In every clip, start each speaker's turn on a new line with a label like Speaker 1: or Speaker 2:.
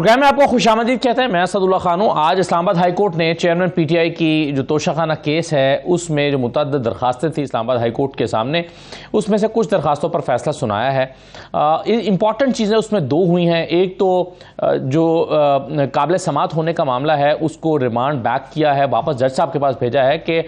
Speaker 1: Programme में आपको खुशामदीद कहते हैं। मैं असदुल्ला खान हूँ। आज इस्लामाबाद हाई कोर्ट ने चेयरमैन पीटीआई की जो तोशाखाना केस है उसमें जो मुतअद्दिद दरखास्तें थी इस्लामाबाद हाई कोर्ट के सामने, उसमें से कुछ दरखास्तों पर फैसला सुनाया है। इंपॉर्टेंट चीज़ें उसमें दो हुई हैं। एक तो जो काबिल समात होने का मामला है उसको रिमांड बैक किया है, वापस जज साहब के पास भेजा है कि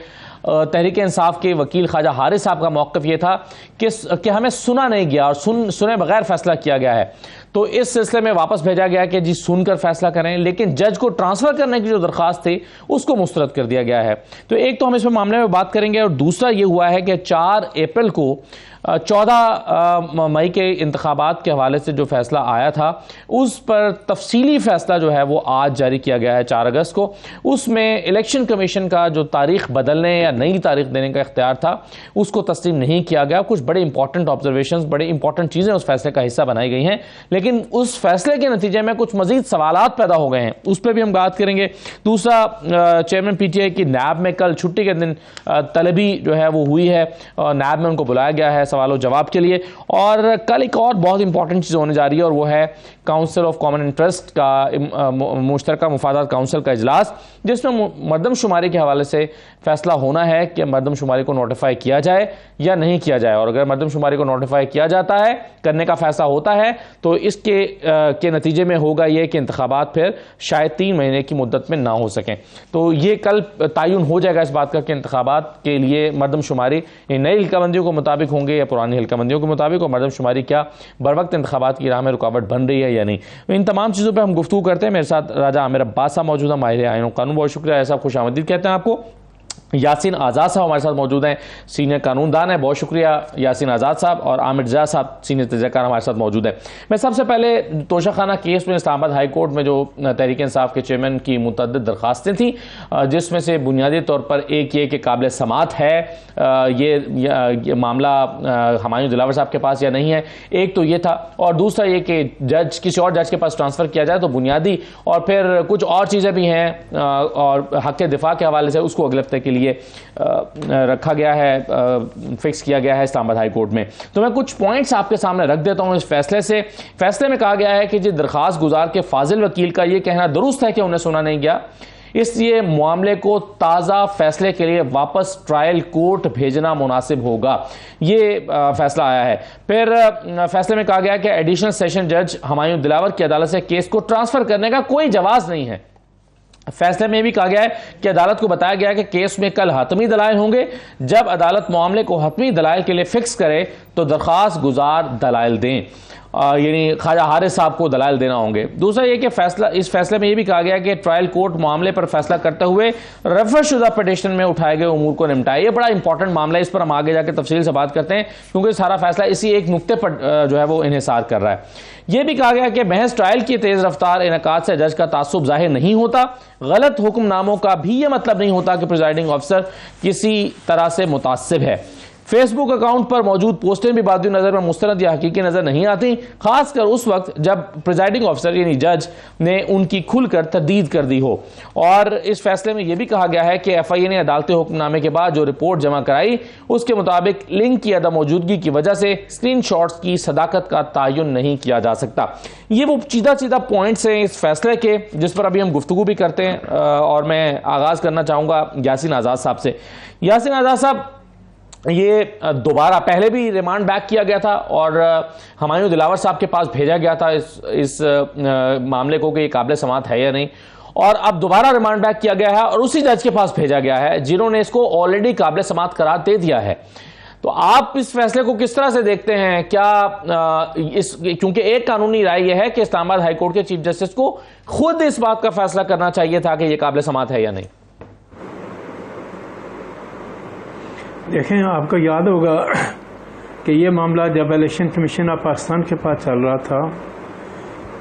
Speaker 1: तहरीक इंसाफ के वकील ख्वाजा हारिस साहब का मौक़िफ़ ये था कि हमें सुना नहीं गया और सुने बगैर फैसला किया गया है। तो इस सिलसिले में वापस भेजा गया कि जी सुनकर फैसला करें, लेकिन जज को ट्रांसफ़र करने की जो दरख्वास्त थी उसको मुस्तरद कर दिया गया है। तो एक तो हम इस मामले में बात करेंगे और दूसरा ये हुआ है कि 4 अप्रैल को 14 मई के इंतखाबात के हवाले से जो फैसला आया था उस पर तफसीली फैसला जो है वो आज जारी किया गया है 4 अगस्त को। उसमें इलेक्शन कमीशन का जो तारीख बदलने या नई तारीख देने का इख्तियार था उसको तस्लीम नहीं किया गया। कुछ बड़े इंपॉर्टेंट ऑब्जर्वेशंस, बड़ी इंपॉर्टेंट चीज़ें उस फैसले का हिस्सा बनाई गई हैं, लेकिन उस फैसले के नतीजे में कुछ मजीद सवालात पैदा हो गए हैं, उस पर भी हम बात करेंगे। दूसरा, चेयरमैन पीटीआई की नैब में कल छुट्टी के दिन तलबी जो है वो हुई है और नैब में उनको बुलाया गया है सवालों जवाब के लिए। और कल एक और बहुत इंपॉर्टेंट चीज़ होने जा रही है और वो है काउंसिल ऑफ कॉमन इंटरेस्ट का मुश्तरका मुफादात काउंसिल का इजलास, जिसमें मरदमशुमारी के हवाले से फैसला होना है कि मरदमशुमारी को नोटिफाई किया जाए या नहीं किया जाए। और अगर मरदमशुमारी को नोटिफाई किया जाता है, करने का फैसला होता है, तो इसके के नतीजे में होगा ये कि इंतखाबात फिर शायद 3 महीने की मुद्दत में ना हो सकें। तो ये कल तयन हो जाएगा इस बात का कि इंतखाबात के लिए मरदमशुमारी नई हिल्काबंदियों के मुताबिक होंगे या पुरानी हिल्काबंदियों के मुताबिक, और मरदमशुमारी क्या बर वक्त इंतखाबात की राह में रुकावट बन रही है या नहीं। इन तमाम चीज़ों पर हम गुफ्तगू करते हैं। मेरे साथ राजा आमिर अब्बास साहब मौजूद है, माहिर आईन कानून। बहुत शुक्रिया ऐसा खुशामदीद कहते हैं आपको। यासीन आज़ाद साहब हमारे साथ मौजूद हैं, सीनियर कानूनदान है। बहुत शुक्रिया यासीन आज़ाद साहब। और आमिर रज़ा साहब सीनियर तजज़ियाकार हमारे साथ मौजूद है। मैं सबसे पहले तोशाखाना केस में इस्लामाबाद हाई कोर्ट में जो तहरीक इंसाफ के चेयरमैन की मुतअद्दिद दरखास्तें थी, जिसमें से बुनियादी तौर पर एक ये कि काबिल समात है ये मामला हुमायूं दिलावर साहब के पास या नहीं है, एक तो ये था। और दूसरा ये कि जज किसी और जज के पास ट्रांसफ़र किया जाए तो बुनियादी, और फिर कुछ और चीज़ें भी हैं और हक़ दिफा के हवाले से उसको अगले हफ्ते के लिए रखा गया है, फिक्स किया गया है इस्लामाबाद हाई कोर्ट में। तो मैं कुछ पॉइंट्स आपके सामने रख देता हूं इस फैसले में कहा गया है कि जी दरखास्त गुजार के फाजिल वकील का यह कहना दुरुस्त है कि उन्हें सुना नहीं गया, इसलिए मामले को ताज़ा फैसले के लिए वापस ट्रायल कोर्ट भेजना मुनासिब होगा। ये फैसला आया है। फिर फैसले में कहा गया कि एडिशनल सेशन जज हुमायूं दिलावर की अदालत से केस को ट्रांसफर करने का कोई जवाज नहीं है। फैसले में भी कहा गया है कि अदालत को बताया गया है कि केस में कल हतमी दलाइल होंगे। जब अदालत मामले को हतमी दलाइल के लिए फिक्स करे तो दरखास्त गुजार दलाइल दें, यानी ख्वाजा हारिस साहब को दलाइल देना होंगे। दूसरा ये कि इस फैसले में यह भी कहा गया कि ट्रायल कोर्ट मामले पर फैसला करते हुए रेफर शुदा पिटीशन में उठाए गए उमूर को निपटाए। ये बड़ा इंपॉर्टेंट मामला है, इस पर हम आगे जाकर तफसील से बात करते हैं, क्योंकि सारा फैसला इसी एक नुक्ते पर जो है वो इन्हिसार कर रहा है। यह भी कहा गया कि महज ट्रायल की तेज रफ्तार इनकाद से जज का तासुब जाहिर नहीं होता। गलत हुक्मनामों का भी यह मतलब नहीं होता कि प्रिजाइडिंग ऑफिसर किसी तरह से मुतासिब है। फेसबुक अकाउंट पर मौजूद पोस्टें भी बादी नज़र में मुस्तरद या हकीकी नज़र नहीं आती, खासकर उस वक्त जब प्रिजाइडिंग ऑफिसर यानी जज ने उनकी खुलकर तरदीद कर दी हो। और इस फैसले में यह भी कहा गया है कि FIA ने अदालती हुक्मनामे के बाद जो रिपोर्ट जमा कराई उसके मुताबिक लिंक की अदम मौजूदगी की वजह से स्क्रीन शॉट्स की सदाकत का तयन नहीं किया जा सकता। ये वो सीधा पॉइंट्स हैं इस फैसले के जिस पर अभी हम गुफ्तगू भी करते हैं। और मैं आगाज़ करना चाहूँगा यासीन आज़ाद साहब से। यासीन आज़ाद साहब, ये दोबारा पहले भी रिमांड बैक किया गया था और हुमायूं दिलावर साहब के पास भेजा गया था इस मामले को कि ये काबिल समात है या नहीं, और अब दोबारा रिमांड बैक किया गया है और उसी जज के पास भेजा गया है जिन्होंने इसको ऑलरेडी काबिल समात करार दे दिया है। तो आप इस फैसले को किस तरह से देखते हैं? क्या क्योंकि एक कानूनी राय यह है कि इस्लामाबाद हाई कोर्ट के चीफ जस्टिस को खुद इस बात का फैसला करना चाहिए था कि यह काबिल समात है या नहीं।
Speaker 2: देखें, आपको याद होगा कि ये मामला जब इलेक्शन कमीशन ऑफ पाकिस्तान के पास चल रहा था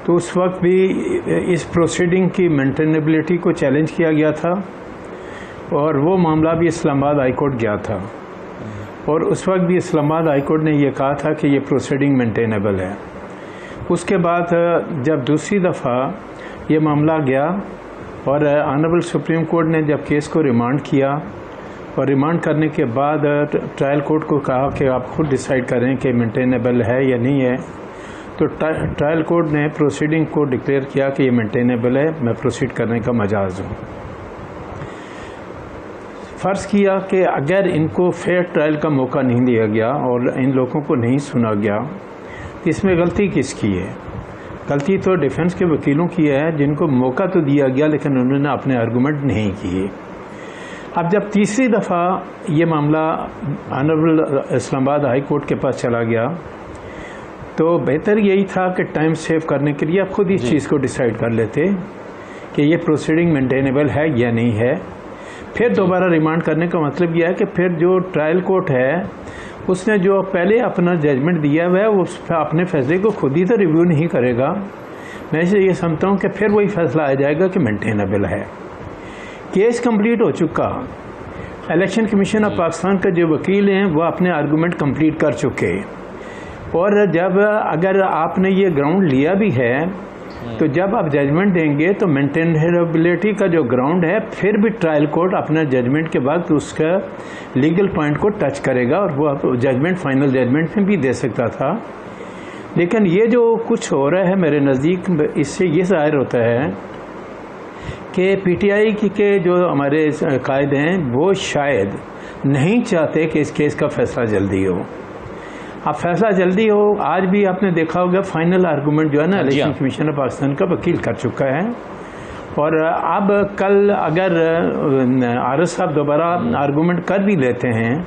Speaker 2: तो उस वक्त भी इस प्रोसीडिंग की मेंटेनेबिलिटी को चैलेंज किया गया था और वो मामला भी इस्लामाबाद हाई कोर्ट गया था और उस वक्त भी इस्लामाबाद हाई कोर्ट ने ये कहा था कि ये प्रोसीडिंग मेंटेनेबल है। उसके बाद जब दूसरी दफ़ा ये मामला गया और ऑनरेबल सुप्रीम कोर्ट ने जब केस को रिमांड किया और रिमांड करने के बाद ट्रायल कोर्ट को कहा कि आप खुद डिसाइड करें कि मेंटेनेबल है या नहीं है, तो ट्रायल कोर्ट ने प्रोसीडिंग को डिक्लेयर किया कि ये मेंटेनेबल है, मैं प्रोसीड करने का मजाज हूँ। फ़र्ज़ किया कि अगर इनको फेयर ट्रायल का मौका नहीं दिया गया और इन लोगों को नहीं सुना गया तो इसमें गलती किसकी है? गलती तो डिफेंस के वकीलों की है, जिनको मौका तो दिया गया लेकिन उन्होंने अपने आर्गूमेंट नहीं किए। अब जब तीसरी दफ़ा ये मामला ऑनरेबल इस्लामाबाद हाई कोर्ट के पास चला गया तो बेहतर यही था कि टाइम सेव करने के लिए आप खुद इस चीज़ को डिसाइड कर लेते कि ये प्रोसीडिंग मेंटेनेबल है या नहीं है। फिर दोबारा रिमांड करने का मतलब यह है कि फिर जो ट्रायल कोर्ट है उसने जो पहले अपना जजमेंट दिया हुआ है उस अपने फैसले को खुद ही तो रिव्यू नहीं करेगा। मैं ये समझता हूँ कि फिर वही फैसला आ जाएगा कि मेंटेनेबल है। केस कंप्लीट हो चुका, इलेक्शन कमीशन ऑफ पाकिस्तान का जो वकील हैं वो अपने आर्गूमेंट कंप्लीट कर चुके, और जब अगर आपने ये ग्राउंड लिया भी है तो जब आप जजमेंट देंगे तो मेंटेनेबिलिटी का जो ग्राउंड है फिर भी ट्रायल कोर्ट अपना जजमेंट के बाद उसका लीगल पॉइंट को टच करेगा और वो जजमेंट फाइनल जजमेंट में भी दे सकता था। लेकिन ये जो कुछ हो रहा है मेरे नज़दीक, इससे ये ज़ाहिर होता है कि पीटीआई के जो हमारे कायद हैं वो शायद नहीं चाहते कि इस केस का फैसला जल्दी हो। अब फैसला जल्दी हो, आज भी आपने देखा होगा फाइनल आर्गूमेंट जो है ना इलेक्शन कमीशन ऑफ पाकिस्तान का वकील कर चुका है, और अब कल अगर आरएस साहब दोबारा आर्गूमेंट कर भी लेते हैं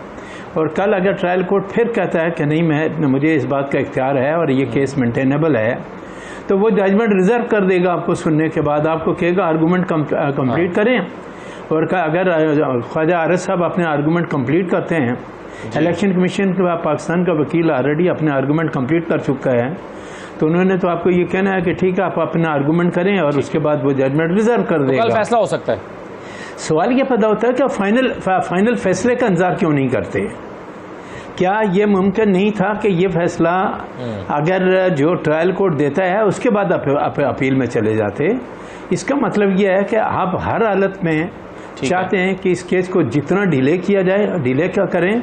Speaker 2: और कल अगर ट्रायल कोर्ट फिर कहता है कि नहीं मुझे इस बात का इख्तियार है और ये केस मेंटेनेबल है, तो वो जजमेंट रिजर्व कर देगा आपको सुनने के बाद, आपको कहेगा आर्गूमेंट कंप्लीट करें। और अगर ख्वाजा आरएस साहब अपने आर्गूमेंट कंप्लीट करते हैं, इलेक्शन कमीशन के बाद पाकिस्तान का वकील ऑलरेडी अपने आर्गूमेंट कंप्लीट कर चुका है, तो उन्होंने तो आपको ये कहना है कि ठीक है आप अपना आर्गूमेंट करें और उसके बाद वो जजमेंट रिजर्व कर देगा।
Speaker 1: कल फैसला हो सकता है।
Speaker 2: सवाल ये पैदा होता है कि फाइनल फैसले का इंतजार क्यों नहीं करते? क्या ये मुमकिन नहीं था कि ये फैसला अगर जो ट्रायल कोर्ट देता है उसके बाद आप अपील में चले जाते? इसका मतलब ये है कि आप हर हालत में चाहते हैं कि इस केस को जितना डिले किया जाए डिले क्या करें,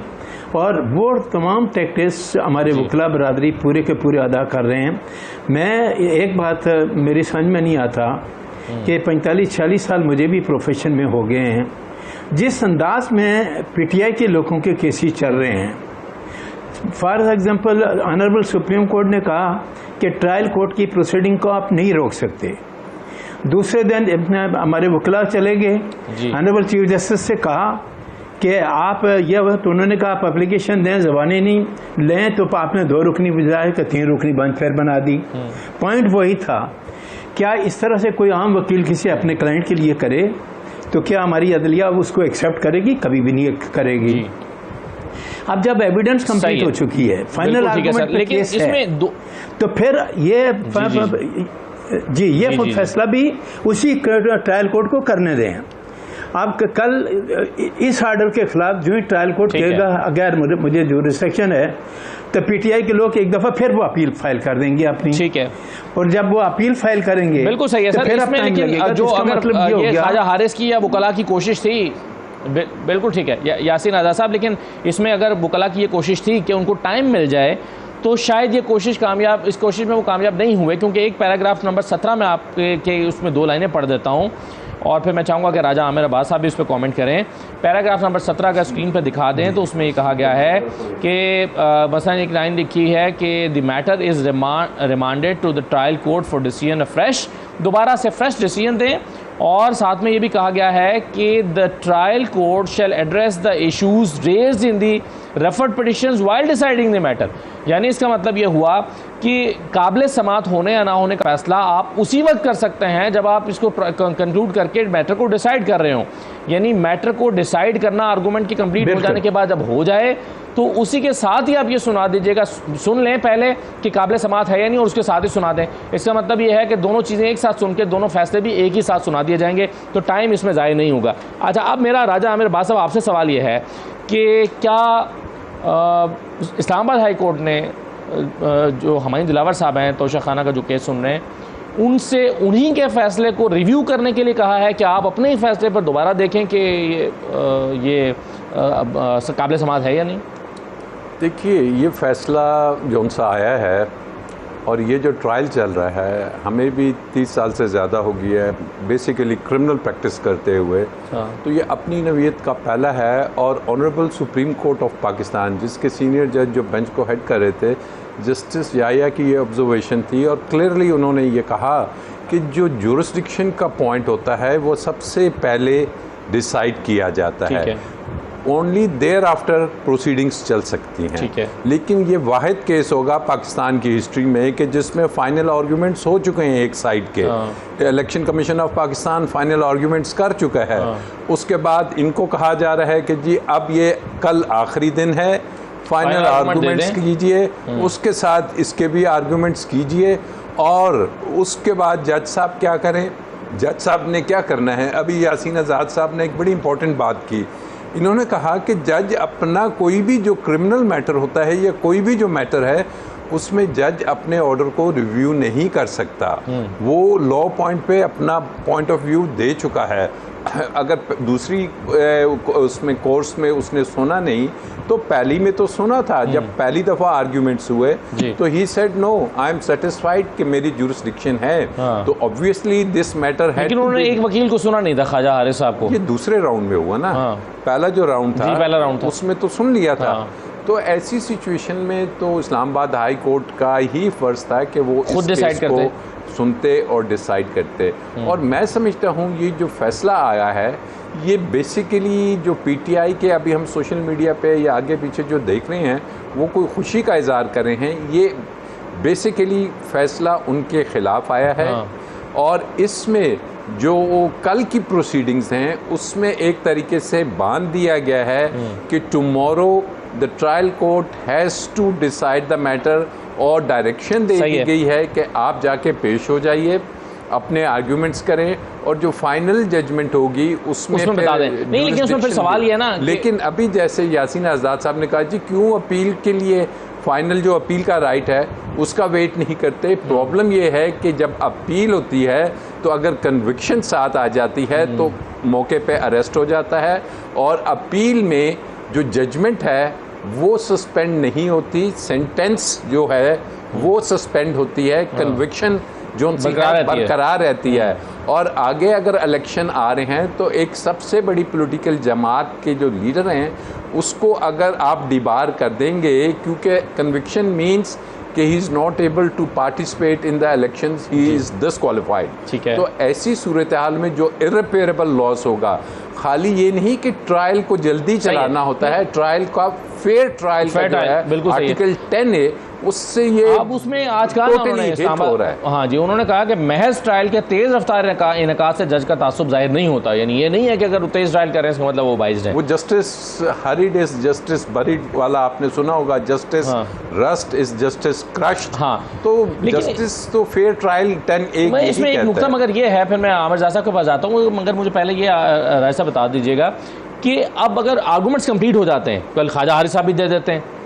Speaker 2: और वो तमाम टैक्टिक्स हमारे वकला बरादरी पूरे के पूरे अदा कर रहे हैं। मैं एक बात मेरी समझ में नहीं आता कि 45-46 साल मुझे भी प्रोफेशन में हो गए हैं, जिस अंदाज में पीटीआई के लोगों के केसेस चल रहे हैं। For example honourable supreme court ने कहा कि ट्रायल कोर्ट की प्रोसीडिंग को आप नहीं रोक सकते। दूसरे दिन हमारे वकला चले गए, ऑनरेबल चीफ जस्टिस से कहा कि आप ये, तो उन्होंने कहा आप एप्लीकेशन दें, ज़बानी नहीं लें, तो आपने 2 रुकनी बजाय कि 3 रुकनी बंद फिर बना दी। पॉइंट वही था। क्या इस तरह से कोई आम वकील किसी अपने क्लाइंट के लिए करे तो क्या हमारी अदलिया उसको एक्सेप्ट करेगी? कभी भी नहीं करेगी। अब जब एविडेंस कंप्लीट हो चुकी है, फाइनल आर्गूमेंट पे केस है, तो फिर ये फैसला भी उसी ट्रायल कोर्ट को करने दें। अब कल इस आर्डर के खिलाफ जो ही ट्रायल कोर्ट कहेगा अगर मुझे जो रिस्ट्रिक्शन है, तो पीटीआई के लोग एक दफा फिर वो अपील फाइल कर देंगे अपनी। ठीक है, और जब वो अपील फाइल करेंगे, बिल्कुल सही है सर, तो इसमें लेकिन जो अगर मतलब ये ख्वाजा हारिस की या वकला की कोशिश थी, बिल्कुल ठीक है यासीन आज़ाद साहब, लेकिन इसमें अगर वकला की ये कोशिश थी कि उनको टाइम मिल जाए तो शायद ये कोशिश कामयाब, इस कोशिश में वो कामयाब नहीं हुए, क्योंकि एक पैराग्राफ नंबर 17 में आपके उसमें 2 लाइनें पढ़ देता हूँ और फिर मैं चाहूँगा कि राजा आमिर अब्बास साहब भी उस पर कमेंट करें। पैराग्राफ नंबर 17 अगर स्क्रीन पर दिखा दें तो उसमें ये कहा गया है कि मसलन एक लाइन लिखी है कि the matter is remanded to the trial court for decision fresh, दोबारा से फ्रेश डिसीजन दें, और साथ में ये भी कहा गया है कि the trial court shell address the issues raised in the referred petitions while deciding the matter. यानी इसका मतलब ये हुआ कि काबिल समात होने या ना होने का फैसला आप उसी वक्त कर सकते हैं जब आप इसको कंक्लूड करके मैटर को डिसाइड कर रहे हो। यानी मैटर को डिसाइड करना आर्गूमेंट की कंप्लीट हो जाने के बाद जब हो जाए तो उसी के साथ ही आप ये सुना दीजिएगा, सुन लें पहले कि काबिल समात है या नहीं, और उसके साथ ही सुना दें। इसका मतलब ये है कि दोनों चीज़ें एक साथ सुन के दोनों फैसले भी एक ही साथ सुना दिए जाएंगे, तो टाइम इसमें ज़ाया नहीं होगा। अच्छा, अब मेरा राजा आमिर अब्बास साहब आपसे सवाल ये है कि क्या इस्लामाबाद हाई कोर्ट ने जो हमारी दिलावर साहब हैं तोशा खाना का जो केस सुन रहे हैं, उनसे उन्हीं के फ़ैसले को रिव्यू करने के लिए कहा है कि आप अपने ही फैसले पर दोबारा देखें कि ये काबिल समात है या नहीं?
Speaker 3: देखिए, ये फ़ैसला जो उनसे आया है और ये जो ट्रायल चल रहा है, हमें भी 30 साल से ज़्यादा हो गई है बेसिकली क्रिमिनल प्रैक्टिस करते हुए। तो ये अपनी नवीयत का पहला है। और honourable supreme court of Pakistan, जिसके सीनियर जज जो बेंच को हेड कर रहे थे, जस्टिस याया की ये ऑब्जर्वेशन थी और क्लियरली उन्होंने ये कहा कि जो जुरिस्डिक्शन का पॉइंट होता है वो सबसे पहले डिसाइड किया जाता है, ओनली देयर आफ्टर प्रोसीडिंग्स चल सकती हैं।
Speaker 1: ठीक है।
Speaker 3: लेकिन ये वाहिद केस होगा पाकिस्तान की हिस्ट्री में कि जिसमें फाइनल आर्गूमेंट्स हो चुके हैं एक साइड के। Election commission of Pakistan final arguments कर चुका है। उसके बाद इनको कहा जा रहा है कि जी अब ये कल आखिरी दिन है, फाइनल आर्गूमेंट्स कीजिए, उसके साथ इसके भी आर्गूमेंट्स कीजिए। और उसके बाद जज साहब क्या करें? जज साहब ने क्या करना है? अभी यासीन आज़ाद साहब ने एक बड़ी इंपॉर्टेंट बात की। इन्होंने कहा कि जज अपना कोई भी जो क्रिमिनल मैटर होता है या कोई भी जो मैटर है उसमें जज अपने ऑर्डर को रिव्यू नहीं कर सकता। वो लॉ पॉइंट पे अपना पॉइंट ऑफ व्यू दे चुका है। अगर दूसरी उसमें कोर्स में उसने सुना नहीं तो पहली में तो सुना था। जब पहली दफ़ा आर्ग्यूमेंट्स हुए तो he said no, I am satisfied कि मेरी जुरिस्डिक्शन है। तो ऑब्वियसली दिस मैटर है।
Speaker 1: लेकिन उन्होंने एक वकील को सुना नहीं था, ख्वाजा हारिस साहब को।
Speaker 3: ये दूसरे राउंड में हुआ ना। पहला जो राउंड था,
Speaker 1: पहला राउंड था,
Speaker 3: उसमें तो सुन लिया था। तो ऐसी सिचुएशन में तो इस्लामाबाद हाई कोर्ट का ही फर्ज था कि वो
Speaker 1: खुद डिसाइड करते,
Speaker 3: सुनते और डिसाइड करते। और मैं समझता हूँ ये जो फैसला आया है ये बेसिकली जो पीटीआई के अभी हम सोशल मीडिया पे या आगे पीछे जो देख रहे हैं वो कोई खुशी का इजहार कर रहे हैं, ये बेसिकली फैसला उनके खिलाफ आया है। और इसमें जो कल की प्रोसीडिंग्स हैं उसमें एक तरीके से बांध दिया गया है कि tomorrow the trial court has to decide the matter, और डायरेक्शन दे दी गई है कि आप जाके पेश हो जाइए, अपने आर्ग्यूमेंट्स करें और जो फाइनल जजमेंट होगी उसमें
Speaker 1: बता दें। नहीं, लेकिन उसमें फिर सवाल ये ना,
Speaker 3: लेकिन अभी जैसे यासीन आज़ाद साहब ने कहा जी क्यों अपील के लिए फाइनल जो अपील का राइट है उसका वेट नहीं करते। प्रॉब्लम ये है कि जब अपील होती है तो अगर कन्विक्शन साथ आ जाती है तो मौके पे अरेस्ट हो जाता है, और अपील में जो जजमेंट है वो सस्पेंड नहीं होती, सेंटेंस जो है वो सस्पेंड होती है, कन्विक्शन जो बरकरार रहती है। और आगे अगर इलेक्शन आ रहे हैं तो एक सबसे बड़ी पॉलिटिकल जमात के जो लीडर हैं उसको अगर आप डिबार कर देंगे, क्योंकि कन्विक्शन मीन्स कि he is not able to participate in the elections, he is disqualified.
Speaker 1: ठीक है।
Speaker 3: तो ऐसी सूरत हाल में जो इररिपेयरेबल लॉस होगा, खाली ये नहीं कि ट्रायल को जल्दी चलाना होता है, ट्रायल का फेयर ट्रायल का जो है आर्टिकल 10A उससे ये
Speaker 1: अब उसमें आज कहा हो रहा है। हाँ जी, उन्होंने कहा कि महज ट्रायल के तेज रफ्तार इनकाद से जज का तासुब जाहिर नहीं होता। यानी ये नहीं है कि अगर तेज ट्रायल कर रहे हैं इसका मतलब वो बाइज्ड है।
Speaker 3: वो justice hurried is justice buried वाला आपने सुना होगा, justice rust is justice crushed.
Speaker 1: हाँ,
Speaker 3: तो जस्टिस तो फेयर ट्रायल 10A
Speaker 1: इसमें एक नुकता मगर ये है, फिर मैं आमिर जासा के पास जाता हूँ, मगर मुझे पहले ये राय साहब बता दीजिएगा कि अब अगर आर्गूमेंट्स कंप्लीट हो जाते हैं, कल ख्वाजा हारिस साहब भी दे देते हैं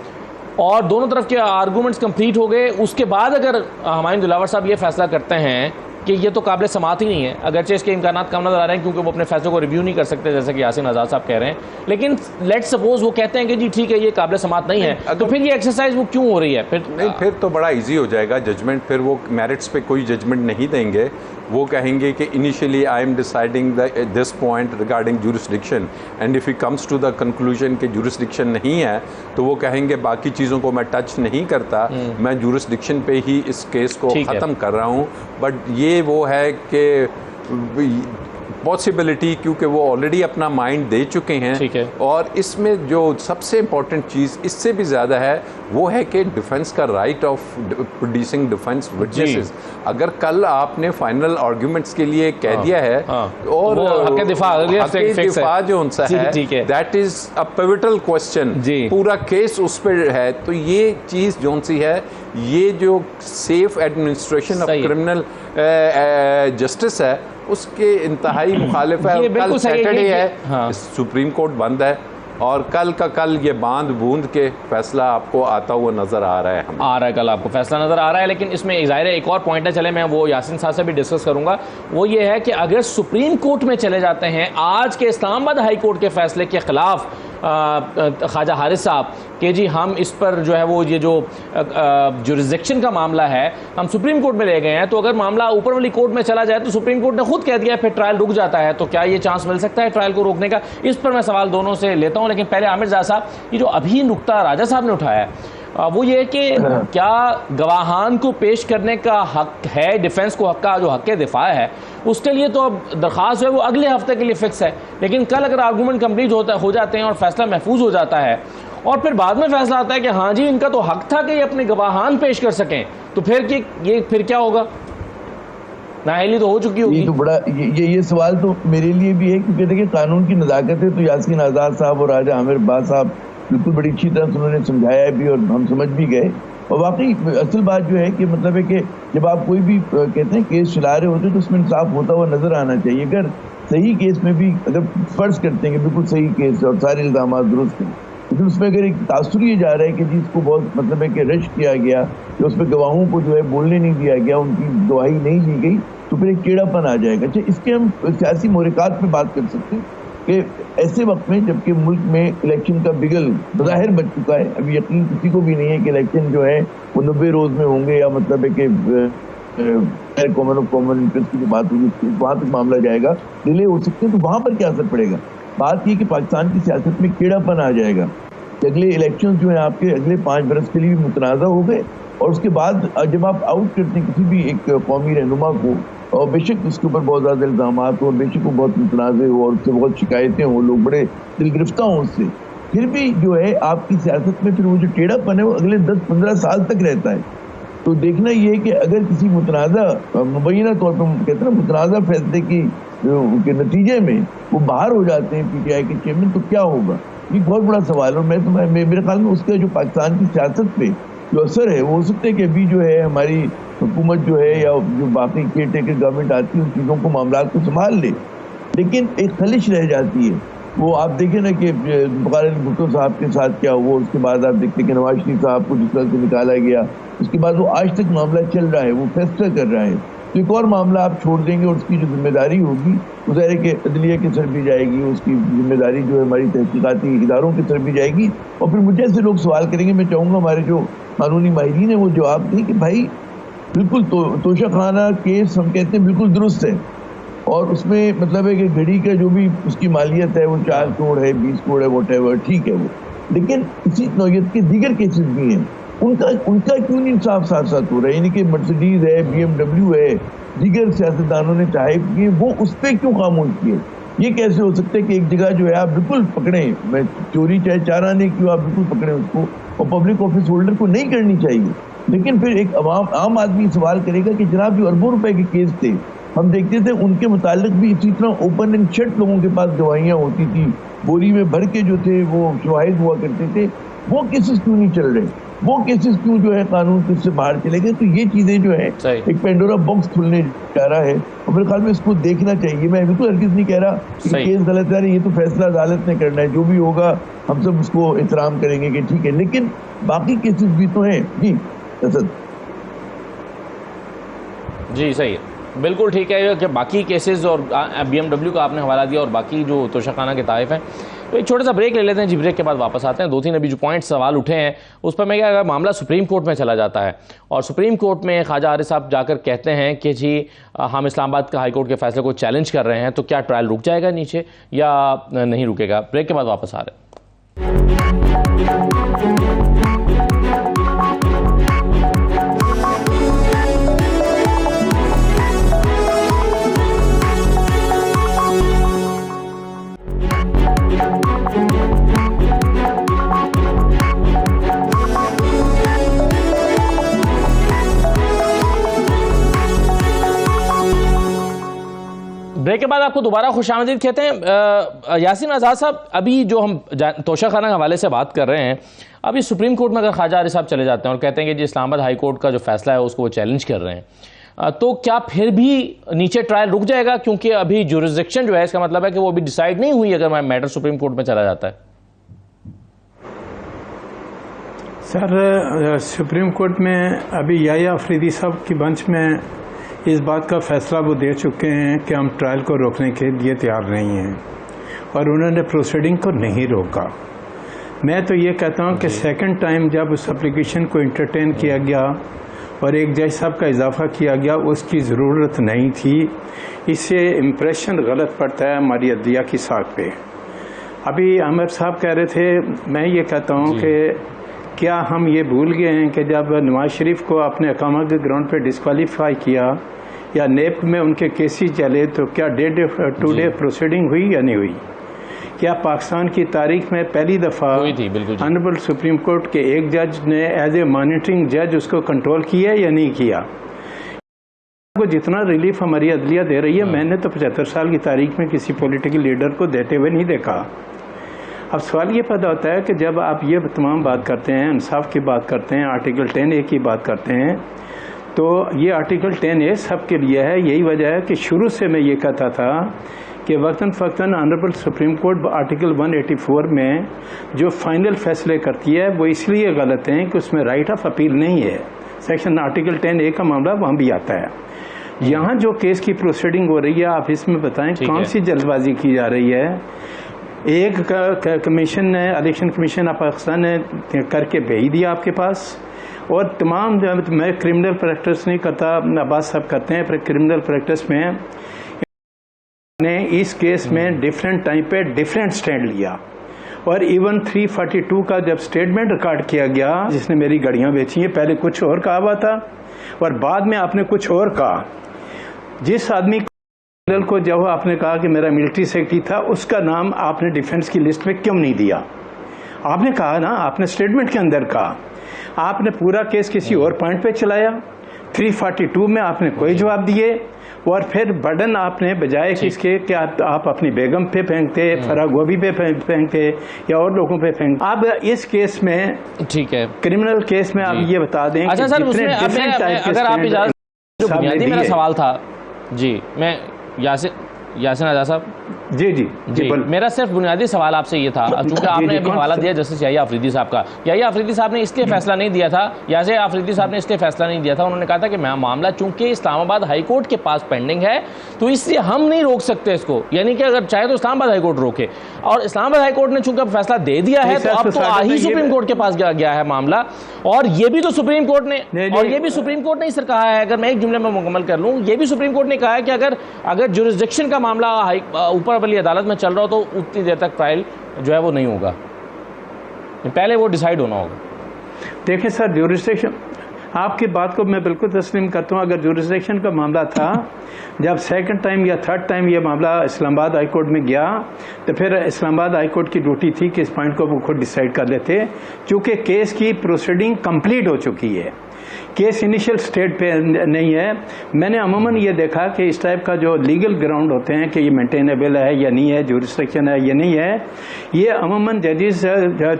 Speaker 1: और दोनों तरफ के आर्गूमेंट्स कंप्लीट हो गए, उसके बाद अगर हुमायूं दिलावर साहब ये फैसला करते हैं कि ये तो काबिल समात ही नहीं है, अगरचे इसके इम्कानात कम नज़र आ रहे हैं क्योंकि वो अपने फैसले को रिव्यू नहीं कर सकते जैसे कि यासीन आज़ाद साहब कह रहे हैं, लेकिन लेट्स सपोज वो कहते हैं कि जी ठीक है ये काबिल समात नहीं है, तो फिर ये एक्सरसाइज वो क्यों हो रही है? फिर
Speaker 3: नहीं, फिर तो बड़ा इजी हो जाएगा जजमेंट। फिर वो मेरिट्स पे कोई जजमेंट नहीं देंगे, वो कहेंगे कि initially I am deciding this point regarding jurisdiction and if he comes to the conclusion कि जुरिस्डिक्शन नहीं है तो वो कहेंगे बाकी चीज़ों को मैं टच नहीं करता, मैं जुरिस्डिक्शन पे ही इस केस को ख़त्म कर रहा हूँ। बट ये वो है कि पॉसिबिलिटी, क्योंकि वो ऑलरेडी अपना माइंड दे चुके हैं। और इसमें जो सबसे इम्पॉर्टेंट चीज़ इससे भी ज़्यादा है वो है कि डिफेंस का right of producing defence witnesses. अगर कल आपने फाइनल आर्ग्यूमेंट्स के लिए कह दिया है और
Speaker 1: हक़ दिफा
Speaker 3: जो उनसा है that is a pivotal question, पूरा केस उस पर है, तो ये चीज़ जो सी है, ये जो safe administration of criminal justice है उसके इंतहाई मुखालिफ है। कल सैटरडे है, सुप्रीम कोर्ट बंद है और कल का कल ये बांध बूंद के फैसला आपको आता हुआ नज़र आ रहा है।
Speaker 1: कल आपको फैसला नज़र आ रहा है, लेकिन इसमें ज़ाहिर है एक और पॉइंट है, चले मैं वो यासीन साहब से भी डिस्कस करूंगा। वो ये है कि अगर सुप्रीम कोर्ट में चले जाते हैं आज के इस्लामाबाद हाई कोर्ट के फैसले के खिलाफ ख्वाजा हारिस साहब कि जी हम इस पर जो है वो ये जो जुरिसडिक्शन का मामला है हम सुप्रीम कोर्ट में ले गए हैं, तो अगर मामला ऊपर वाली कोर्ट में चला जाए तो सुप्रीम कोर्ट ने खुद कह दिया फिर ट्रायल रुक जाता है, तो क्या ये चांस मिल सकता है ट्रायल को रोकने का? इस पर मैं सवाल दोनों से लेता हूँ, लेकिन पहले आमिर ज़ाद साहब, ये जो अभी नुक्ता राजा साहब ने उठाया है वो ये है कि क्या गवाहान को पेश करने का हक है, डिफेंस को हक का जो हक दिफा है उसके लिए तो अब दरख्वास्त है वो अगले हफ्ते के लिए फिक्स है, लेकिन कल अगर आर्गूमेंट कंप्लीट हो जाते हैं और फैसला महफूज हो जाता है और फिर बाद में फैसला आता है कि हाँ जी इनका तो हक था कि ये अपने गवाहान पेश कर सकें, तो फिर क्या होगा? नाअहली तो हो चुकी होगी।
Speaker 4: ये तो बड़ा ये सवाल तो मेरे लिए भी है, क्योंकि देखिए कानून की नज़ाकत है तो यासीन आज़ाद साहब और राजा आमिर बाद साहब बिल्कुल बड़ी अच्छी तरह से उन्होंने समझाया भी और हम समझ भी गए। और वाकई असल बात जो है कि मतलब है कि जब आप कोई भी कहते हैं केस चला रहे होते हैं तो उसमें इंसाफ होता हुआ नजर आना चाहिए। अगर सही केस में भी अगर फर्ज करते हैं कि बिल्कुल सही केस है और सारे इल्जाम दुरुस्त हैं, लेकिन उसमें अगर एक तासुर ये जा रहा है कि जिसको बहुत मतलब है कि रश किया गया या उसमें गवाहों को जो है बोलने नहीं दिया गया, उनकी गवाही नहीं ली गई, तो फिर एक टेढ़ापन आ जाएगा। अच्छा, इसके हम सियासी मोहरकात में बात कर सकते हैं कि ऐसे वक्त में जबकि मुल्क में इलेक्शन का बिगल बज़ाहिर बच चुका है, अभी यकीन किसी को भी नहीं है कि इलेक्शन जो है वो 90 रोज में होंगे या मतलब है कि कॉमन ऑफ कॉमन इंटरेस्ट की जो बात होगी वहाँ तक मामला जाएगा, डिले हो सकते हैं, तो वहाँ पर क्या असर पड़ेगा? बात ये कि पाकिस्तान की सियासत में टेढ़ापन आ जाएगा कि अगले इलेक्शन जो है आपके अगले 5 बरस के लिए भी मुतनाज़ा हो गए, और उसके बाद जब आप आउट करते हैं किसी भी एक कौमी रहनुमा को, और बेशक उसके ऊपर बहुत ज़्यादा इल्ज़ाम हो, बेशक वो बहुत मुतनाज़ हो और उससे बहुत शिकायतें हों, लोग बड़े दिलगिरफ्ता हों उससे, फिर भी जो है आपकी सियासत में फिर वो जो टेढ़ापन है वो अगले 10-15 साल तक रहता है। तो देखना ये है कि अगर किसी मुतनाज़ा मुबैना तौर पर कहते हैं ना मुतनाज़ा फैसले के नतीजे में वो बाहर हो जाते हैं PTI के चेयरमैन, तो क्या होगा? ये बहुत बड़ा सवाल है। और मैं तो मेरे ख्याल में उसका जो पाकिस्तान की सियासत पे जो असर है वो हो सकता है कि अभी जो है हमारी हुकूमत जो है या जो बाकी केयर टेकर गवर्नमेंट आती है उन चीज़ों को मामला को संभाल ले, लेकिन एक खलिश रह जाती है। वो आप देखें ना कि बुखारी भुट्टो साहब के साथ क्या हुआ, उसके बाद आप देखते हैं कि नवाज शरीफ साहब को जिस तरह से निकाला गया, उसके बाद वो आज तक मामला चल रहा है, वो फैसला कर रहा है। तो एक और मामला आप छोड़ देंगे और उसकी जो जिम्मेदारी होगी वो ज़ाहिर है कि अदलिया के सर भी जाएगी, उसकी जिम्मेदारी जो है हमारी तहकीकाती इदारों के सर भी जाएगी। और फिर मुझे ऐसे लोग सवाल करेंगे, मैं चाहूँगा हमारे जो कानूनी माहिरीन है वो जवाब दें कि भाई बिल्कुल तोशा खाना केस हम कहते हैं बिल्कुल दुरुस्त है, और उसमें मतलब है कि घड़ी का जो भी उसकी मालियत है वो 4 करोड़ है, 20 करोड़ है, वॉटेवर, ठीक है वो, लेकिन इसी नौयत के दीगर केसेस भी हैं, उनका क्यों नहीं इंसाफ साथ साथ हो रहा है? यानी कि मर्सिडीज है, BMW है, दीगर सियासतदानों ने चाहे किए, वो उस पर क्यों खामोश किए? ये कैसे हो सकता है कि एक जगह जो है आप बिल्कुल पकड़ें, मैं चोरी चाहे 4 आने क्यों आप बिल्कुल पकड़ें उसको, और पब्लिक ऑफिस होल्डर को नहीं करनी चाहिए, लेकिन फिर एक आम आदमी सवाल करेगा कि जनाब जो अरबों रुपए के केस थे हम देखते थे उनके मुतालिक भी इसी तरह ओपन एंड शट लोगों के पास गवाहियाँ होती थी, बोरी में भर के जो थे वो शवाहिद हुआ करते थे, वो केसेस क्यों नहीं चल रहे? वो केसेस क्यों जो है कानून के से बाहर चले गए? तो ये चीजें जो है एक पेंडोरा बॉक्स खुलने जा रहा है, और मेरे ख्याल में इसको देखना चाहिए। मैं बिल्कुल हरगिज़ नहीं कह रहा कि केस गलत है, ये तो फैसला अदालत ने करना है, जो भी होगा हम सब उसको एहतराम करेंगे कि ठीक है, लेकिन बाकी केसेस भी तो हैं।
Speaker 1: जी सही है, बिल्कुल ठीक है कि बाकी केसेस और BMW का आपने हवाला दिया और बाकी जो तोशाखाना के ताइफ हैं। तो एक छोटा सा ब्रेक ले लेते हैं जी, ब्रेक के बाद वापस आते हैं। 2-3 अभी जो पॉइंट सवाल उठे हैं उस पर मैं क्या, अगर मामला सुप्रीम कोर्ट में चला जाता है और सुप्रीम कोर्ट में ख्वाजा हारिस साहब जाकर कहते हैं कि जी हम इस्लामाबाद का हाई कोर्ट के फैसले को चैलेंज कर रहे हैं, तो क्या ट्रायल रुक जाएगा नीचे या नहीं रुकेगा? ब्रेक के बाद वापस आ रहे हैं। ब्रेक के बाद आपको दोबारा खुशामदीद कहते हैं। यासीन आज़ाद साहब, अभी जो हम तोशाखाना के हवाले से बात कर रहे हैं, अभी सुप्रीम कोर्ट में अगर ख्वाजा हारिस साहब चले जाते हैं और कहते हैं कि जी इस्लामाबाद हाई कोर्ट का जो फैसला है उसको वो चैलेंज कर रहे हैं, तो क्या फिर भी नीचे ट्रायल रुक जाएगा? क्योंकि अभी जुरिसडिक्शन जो है, इसका मतलब है कि वो अभी डिसाइड नहीं हुई अगर मैटर सुप्रीम कोर्ट में चला जाता है।
Speaker 2: सर, सुप्रीम कोर्ट में अभी याया अफरीदी साहब की बेंच में इस बात का फैसला वो दे चुके हैं कि हम ट्रायल को रोकने के लिए तैयार नहीं हैं, और उन्होंने प्रोसीडिंग को नहीं रोका। मैं तो ये कहता हूँ कि सेकंड टाइम जब उस एप्लीकेशन को इंटरटेन किया गया और एक जज साहब का इजाफा किया गया, उसकी ज़रूरत नहीं थी। इससे इम्प्रेशन गलत पड़ता है हमारी अदलिया की साख पे। अभी आमिर साहब कह रहे थे, मैं ये कहता हूँ कि क्या हम ये भूल गए हैं कि जब नवाज शरीफ को अपने अकामा के ग्राउंड पे डिस्क्वालीफाई किया या नेप में उनके केसेस चले, तो क्या टू डे प्रोसीडिंग हुई या नहीं हुई? क्या पाकिस्तान की तारीख में पहली दफ़ा ऑनरेबल सुप्रीम कोर्ट के एक जज ने एज ए मॉनिटरिंग जज उसको कंट्रोल किया या नहीं किया? को जितना रिलीफ हमारी अदलिया दे रही है, मैंने तो 75 साल की तारीख में किसी पॉलिटिकल लीडर को देते हुए नहीं देखा। अब सवाल ये पैदा होता है कि जब आप ये तमाम बात करते हैं, इंसाफ की बात करते हैं, आर्टिकल 10A की बात करते हैं, तो ये आर्टिकल 10A सबके लिए है। यही वजह है कि शुरू से मैं ये कहता था कि वक्तन फ़क्तन ऑनरेबल सुप्रीम कोर्ट आर्टिकल 184 में जो फाइनल फैसले करती है वो इसलिए गलत हैं कि उसमें राइट ऑफ अपील नहीं है। सेक्शन आर्टिकल 10A का मामला वहाँ भी आता है। यहाँ जो केस की प्रोसीडिंग हो रही है, आप इसमें बताएं कौन सी जल्दबाजी की जा रही है? एक कमीशन ने, इलेक्शन कमीशन ऑफ पाकिस्तान ने करके भेज दिया आपके पास, और तमाम, मैं क्रिमिनल प्रैक्टिस नहीं करता, अब्बास साहब करते हैं, पर क्रिमिनल प्रैक्टिस में ने इस केस में डिफरेंट टाइम पे डिफरेंट स्टैंड लिया। और इवन 342 का जब स्टेटमेंट रिकॉर्ड किया गया, जिसने मेरी गाड़ियाँ बेची हैं, पहले कुछ और कहा हुआ था और बाद में आपने कुछ और कहा। जिस आदमी को जब आपने कहा कि मेरा मिलिट्री सेक्रेटरी था, उसका नाम आपने डिफेंस की लिस्ट में क्यों नहीं दिया? आपने कहा ना, आपने स्टेटमेंट के अंदर कहा। आपने पूरा केस किसी और पॉइंट पे चलाया। 342 में आपने कोई जवाब दिए, और फिर बर्डन आपने बजाय किसके कि आप अपनी बेगम पे फेंकते, फराग गोभी पे फेंकते या और लोगों पे फेंकते। अब इस केस में, ठीक है, क्रिमिनल केस में आप ये बता दें।
Speaker 1: अच्छा सर, उसमें अगर आप इजाजत, जो बुनियादी मेरा सवाल था जी, मैं यासिन आज़ाद साहब, जी मेरा सिर्फ बुनियादी सवाल आपसे ये था, चूंकि आपने अभी हवाला दिया जस्टिस याहिया अफरीदी साहब का। याहिया अफरीदी साहब ने इसलिए फैसला नहीं दिया था, याहिया अफरीदी साहब ने इसलिए फैसला नहीं दिया था, उन्होंने कहा था कि मामला चूंकि इस्लामाबाद हाई कोर्ट के पास पेंडिंग है, तो इसलिए हम नहीं रोक सकते इसको। यानी कि अगर चाहे तो इस्लामाबाद हाई कोर्ट रोके, और इस्लामाबाद हाई कोर्ट ने चूंकि फैसला दे दिया है, तो अब तो ही सुप्रीम कोर्ट के पास गया है मामला। और ये भी तो सुप्रीम कोर्ट ने, और ये भी सुप्रीम कोर्ट ने इस कहा है, अगर मैं एक जुमले में मुकम्मल कर लूँ, ये भी सुप्रीम कोर्ट ने कहा है कि अगर जुरिस्डिक्शन का मामला ऊपर वाली अदालत में चल रहा हो, तो उतनी देर तक ट्रायल जो है वो नहीं होगा, पहले वो डिसाइड होना होगा।
Speaker 2: देखें सर, ज्यूरिसडिक्शन, आपकी बात को मैं बिल्कुल तस्लीम करता हूँ। अगर ज्यूरिसडिक्शन का मामला था, जब सेकंड टाइम या थर्ड टाइम ये मामला इस्लामाबाद हाई कोर्ट में गया, तो फिर इस्लामाबाद हाई कोर्ट की ड्यूटी थी कि इस पॉइंट को वो खुद डिसाइड कर लेते, चूँकि केस की प्रोसीडिंग कंप्लीट हो चुकी है, केस इनिशियल स्टेट पे नहीं है। मैंने अमूमन ये देखा कि इस टाइप का जो लीगल ग्राउंड होते हैं कि ये मेंटेनेबल है या नहीं है, ज्यूरिसडिक्शन है या नहीं है, ये अमूमन जजेस,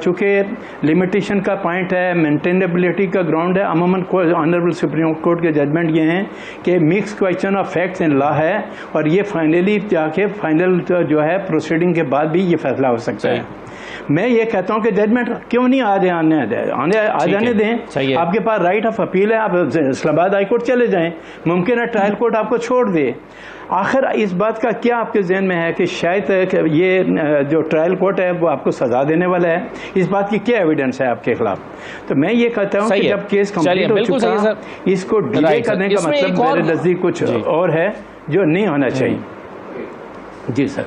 Speaker 2: चूँकि लिमिटेशन का पॉइंट है, मेंटेनेबिलिटी का ग्राउंड है, अमूमन ऑनरेबल सुप्रीम कोर्ट के जजमेंट ये हैं कि mix question of facts and law है, और ये फाइनली जाके फाइनल जो है प्रोसीडिंग के बाद भी ये फैसला हो सकता है। मैं ये कहता हूं कि जजमेंट क्यों नहीं आ जाने दें। आपके पास राइट ऑफ अपील है, आप इस्लामाबाद हाई कोर्ट चले जाएं, मुमकिन है ट्रायल कोर्ट आपको छोड़ दे। आखिर इस बात का क्या आपके जहन में है कि शायद ये जो ट्रायल कोर्ट है वो आपको सजा देने वाला है? इस बात की क्या एविडेंस है आपके खिलाफ? तो मैं ये कहता हूं कि जब केस कंप्लीट हो चुका, इसको डिले करने का मतलब मेरे नजदीक कुछ और है जो नहीं होना चाहिए। जी सर,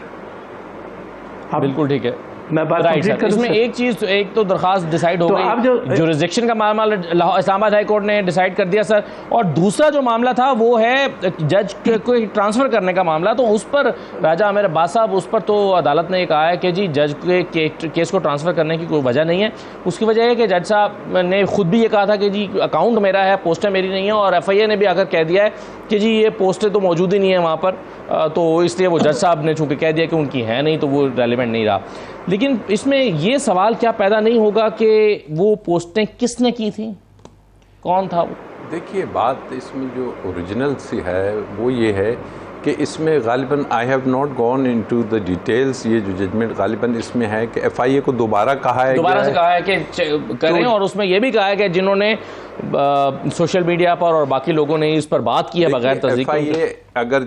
Speaker 1: बिल्कुल ठीक है,
Speaker 2: मैं बात
Speaker 1: सर। इसमें एक तो दरखास्त डिसाइड हो गई, जुरिस्डिक्शन का मामला इस्लामाबाद हाई कोर्ट ने डिसाइड कर दिया सर, और दूसरा जो मामला था वो है जज को ट्रांसफ़र करने का मामला। तो उस पर राजा आमिर अब्बास साहब, उस पर तो अदालत ने कहा है कि जी जज के केस को ट्रांसफ़र करने की कोई वजह नहीं है। उसकी वजह है कि जज साहब ने खुद भी ये कहा था कि जी अकाउंट मेरा है, पोस्टें मेरी नहीं है, और FIA ने भी आकर कह दिया है कि जी ये पोस्टें तो मौजूद ही नहीं है वहाँ पर, तो इसलिए वो जज साहब ने चूँकि कह दिया कि उनकी है नहीं, तो वो रेलिवेंट नहीं रहा। लेकिन इसमें ये सवाल क्या पैदा नहीं होगा कि वो पोस्टें किसने की थी, कौन था वो?
Speaker 3: देखिए, बात इसमें जो ओरिजिनल सी है वो ये है कि इसमें गालिबन I have not gone into the details, ये जो जजमेंट गालिबन इसमें है कि FIA को दोबारा से कहा है कि
Speaker 1: करें, और उसमें यह भी कहा है कि जिन्होंने सोशल मीडिया पर और बाकी लोगों ने इस पर बात की है बगैर तस्दीक।
Speaker 3: FIA अगर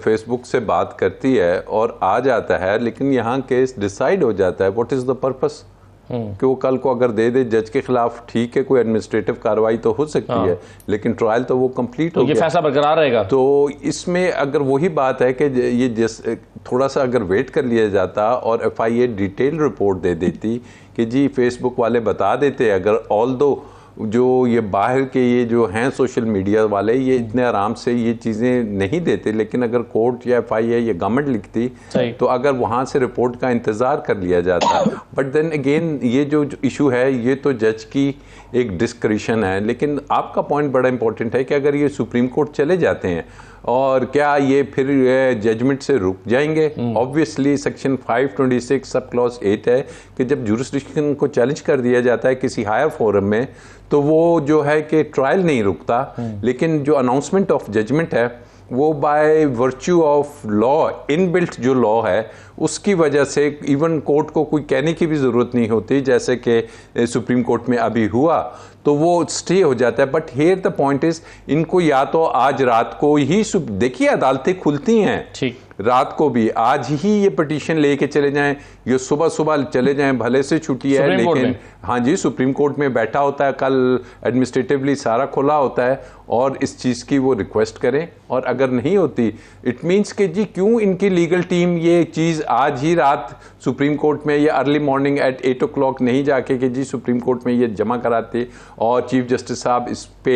Speaker 3: फेसबुक से बात करती है और आ जाता है, लेकिन यहाँ केस डिसाइड हो जाता है, व्हाट इज़ द पर्पस? कि वो कल को अगर दे दे जज के खिलाफ, ठीक है, कोई एडमिनिस्ट्रेटिव कार्रवाई तो हो सकती है, लेकिन ट्रायल तो वो कंप्लीट हो
Speaker 1: ये
Speaker 3: गया,
Speaker 1: फैसला बरकरार रहेगा।
Speaker 3: तो इसमें अगर वही बात है कि ये थोड़ा सा अगर वेट कर लिया जाता और FIA डिटेल रिपोर्ट दे देती कि जी फेसबुक वाले बता देते, अगर ऑल दो जो ये बाहर के ये जो हैं सोशल मीडिया वाले ये इतने आराम से ये चीज़ें नहीं देते, लेकिन अगर कोर्ट या FIA या गवर्नमेंट लिखती तो अगर वहाँ से रिपोर्ट का इंतज़ार कर लिया जाता। बट देन अगेन ये जो इशू है ये तो जज की एक डिस्क्रिशन है, लेकिन आपका पॉइंट बड़ा इंपॉर्टेंट है कि अगर ये सुप्रीम कोर्ट चले जाते हैं और क्या ये फिर जजमेंट से रुक जाएंगे? ऑब्वियसली सेक्शन 526 सब क्लॉज 8 है कि जब जुरिस्डिक्शन को चैलेंज कर दिया जाता है किसी हायर फोरम में तो वो जो है कि ट्रायल नहीं रुकता, लेकिन जो अनाउंसमेंट ऑफ जजमेंट है वो by virtue of law, inbuilt जो लॉ है उसकी वजह से इवन कोर्ट को कोई कहने की भी ज़रूरत नहीं होती, जैसे कि सुप्रीम कोर्ट में अभी हुआ तो वो स्टे हो जाता है। But here the point is, इनको या तो आज रात को ही, देखिए अदालतें खुलती हैं ठीक रात को भी, आज ही ये पिटीशन लेके चले जाएं, ये सुबह सुबह चले जाएं, भले से छुट्टी है लेकिन हाँ जी सुप्रीम कोर्ट में बैठा होता है, कल एडमिनिस्ट्रेटिवली सारा खुला होता है और इस चीज़ की वो रिक्वेस्ट करें। और अगर नहीं होती इट मीन्स कि जी क्यों इनकी लीगल टीम ये चीज़ आज ही रात सुप्रीम कोर्ट में या अर्ली मॉर्निंग एट 8 o'clock नहीं जाके कि जी सुप्रीम कोर्ट में ये जमा कराते और चीफ जस्टिस साहब इस पे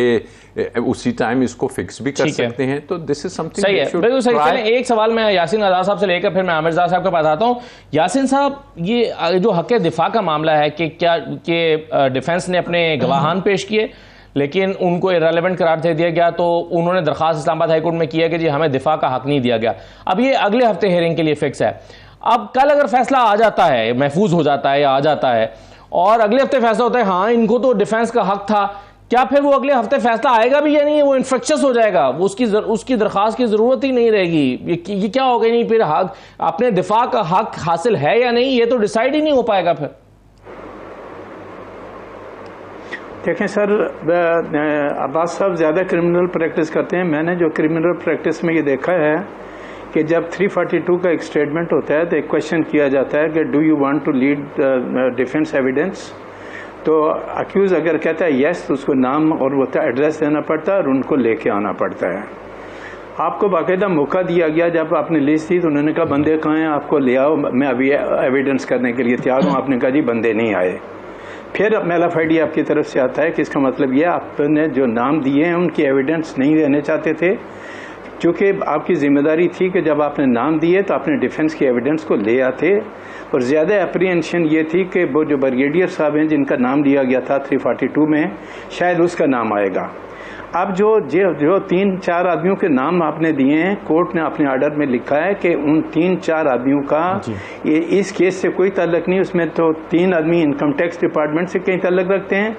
Speaker 3: उसी टाइम इसको फिक्स भी कर सकते हैं। तो दिस इज समथिंग
Speaker 1: सही है, बिल्कुल सही। चलें एक सवाल मैं यासीन आज़ाद साहब से लेकर फिर मैं आमिरज़ाद साहब के पास आता हूँ। यासीन साहब, ये जो हक़ दिफा का मामला है कि क्या कि डिफेंस ने अपने गवाहान पेश किए लेकिन उनको इररिलेवेंट करार दे दिया गया, तो उन्होंने दरख्वास्त इस्लामाबाद हाईकोर्ट में किया कि जी हमें दिफा का हक नहीं दिया गया। अब ये अगले हफ्ते हेयरिंग के लिए फिक्स है। अब कल अगर फैसला आ जाता है, महफूज हो जाता है या आ जाता है और अगले हफ्ते फैसला होता है हाँ इनको तो डिफेंस का हक था, क्या फिर वो अगले हफ्ते फैसला आएगा भी या नहीं? वो इन्फेक्शस हो जाएगा, वो उसकी दरख्वास्त की ज़रूरत ही नहीं रहेगी। ये क्या होगा? नहीं फिर हक अपने दिफा का हक हासिल है या नहीं, ये तो डिसाइड ही नहीं हो पाएगा फिर।
Speaker 2: देखें सर, अब्बास साहब ज़्यादा क्रिमिनल प्रैक्टिस करते हैं। मैंने जो क्रिमिनल प्रैक्टिस में ये देखा है कि जब 342 का एक स्टेटमेंट होता है तो एक क्वेश्चन किया जाता है कि do you want to lead defence evidence, तो अक्यूज़ अगर कहता है यस तो उसको नाम और वो एड्रेस देना पड़ता है और उनको लेके आना पड़ता है। आपको बाकायदा मौका दिया गया, जब आपने लिस्ट दी तो उन्होंने कहा बंदे कहाँ हैं, आपको ले आओ, मैं अभी एविडेंस करने के लिए तैयार हूँ। आपने कहा जी बंदे नहीं आए। फिर मेलफ आईडी आपकी तरफ से आता है कि इसका मतलब ये आपने जो नाम दिए हैं उनकी एविडेंस नहीं देने चाहते थे, क्योंकि आपकी जिम्मेदारी थी कि जब आपने नाम दिए तो आपने डिफेंस की एविडेंस को ले आते। और ज़्यादा अप्रीहेंशन ये थी कि वो जो ब्रिगेडियर साहब हैं जिनका नाम दिया गया था 342 में, शायद उसका नाम आएगा। अब जो 3-4 आदमियों के नाम आपने दिए हैं, कोर्ट ने अपने ऑर्डर में लिखा है कि उन 3-4 आदमियों का ये इस केस से कोई ताल्लुक नहीं। उसमें तो 3 आदमी इनकम टैक्स डिपार्टमेंट से कहीं ताल्लुक रखते हैं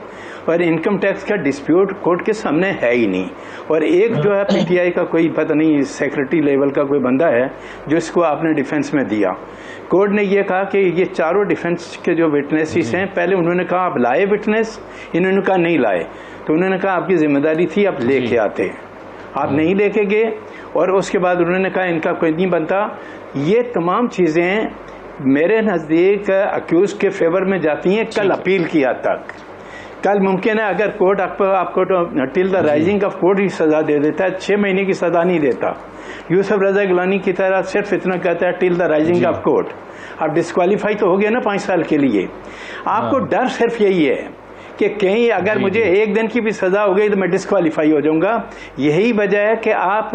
Speaker 2: और इनकम टैक्स का डिस्प्यूट कोर्ट के सामने है ही नहीं। और एक जो है PTI का कोई पता नहीं सेक्रेटरी लेवल का कोई बंदा है जो इसको आपने डिफेंस में दिया। कोर्ट ने ये कहा कि ये चारों डिफेंस के जो विटनेसेस हैं, पहले उन्होंने कहा आप लाए विटनेस, इन्होंने कहा नहीं लाए, तो उन्होंने कहा आपकी जिम्मेदारी थी आप लेके आते, आप नहीं लेके गए। और उसके बाद उन्होंने कहा इनका कोई नहीं बनता। ये तमाम चीज़ें मेरे नज़दीक अक्यूज के फेवर में जाती हैं कल अपील की हद तक। कल मुमकिन है अगर कोर्ट आपको till the rising of court ही सज़ा दे देता है, 6 महीने की सज़ा नहीं देता। यूसुफ रजा गिलानी की तरह सिर्फ इतना कहता है till the rising of court, आप डिस्क्वालीफाई तो हो गए ना 5 साल के लिए। आपको डर सिर्फ यही है कि कहीं अगर मुझे 1 दिन की भी सज़ा हो गई तो मैं डिस्क्वालीफाई हो जाऊंगा। यही वजह है कि आप,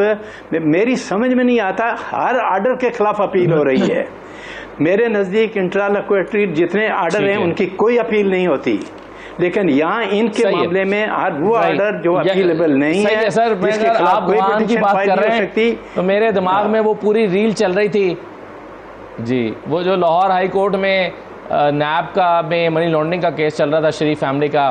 Speaker 2: मेरी समझ में नहीं आता, हर आर्डर के खिलाफ अपील हो रही है। मेरे नज़दीक इंट्रालोक्वेटरी जितने आर्डर हैं उनकी कोई अपील नहीं होती, लेकिन यहाँ इनके मामले में वो आर्डर जो अपीलेबल नहीं है।
Speaker 1: सर, अगर आप गवाहान की बात कर रहे हैं तो मेरे दिमाग में वो पूरी रील चल रही थी जी, वो जो लाहौर हाई कोर्ट में नैब का में मनी लॉन्ड्रिंग का केस चल रहा था शरीफ फैमिली का,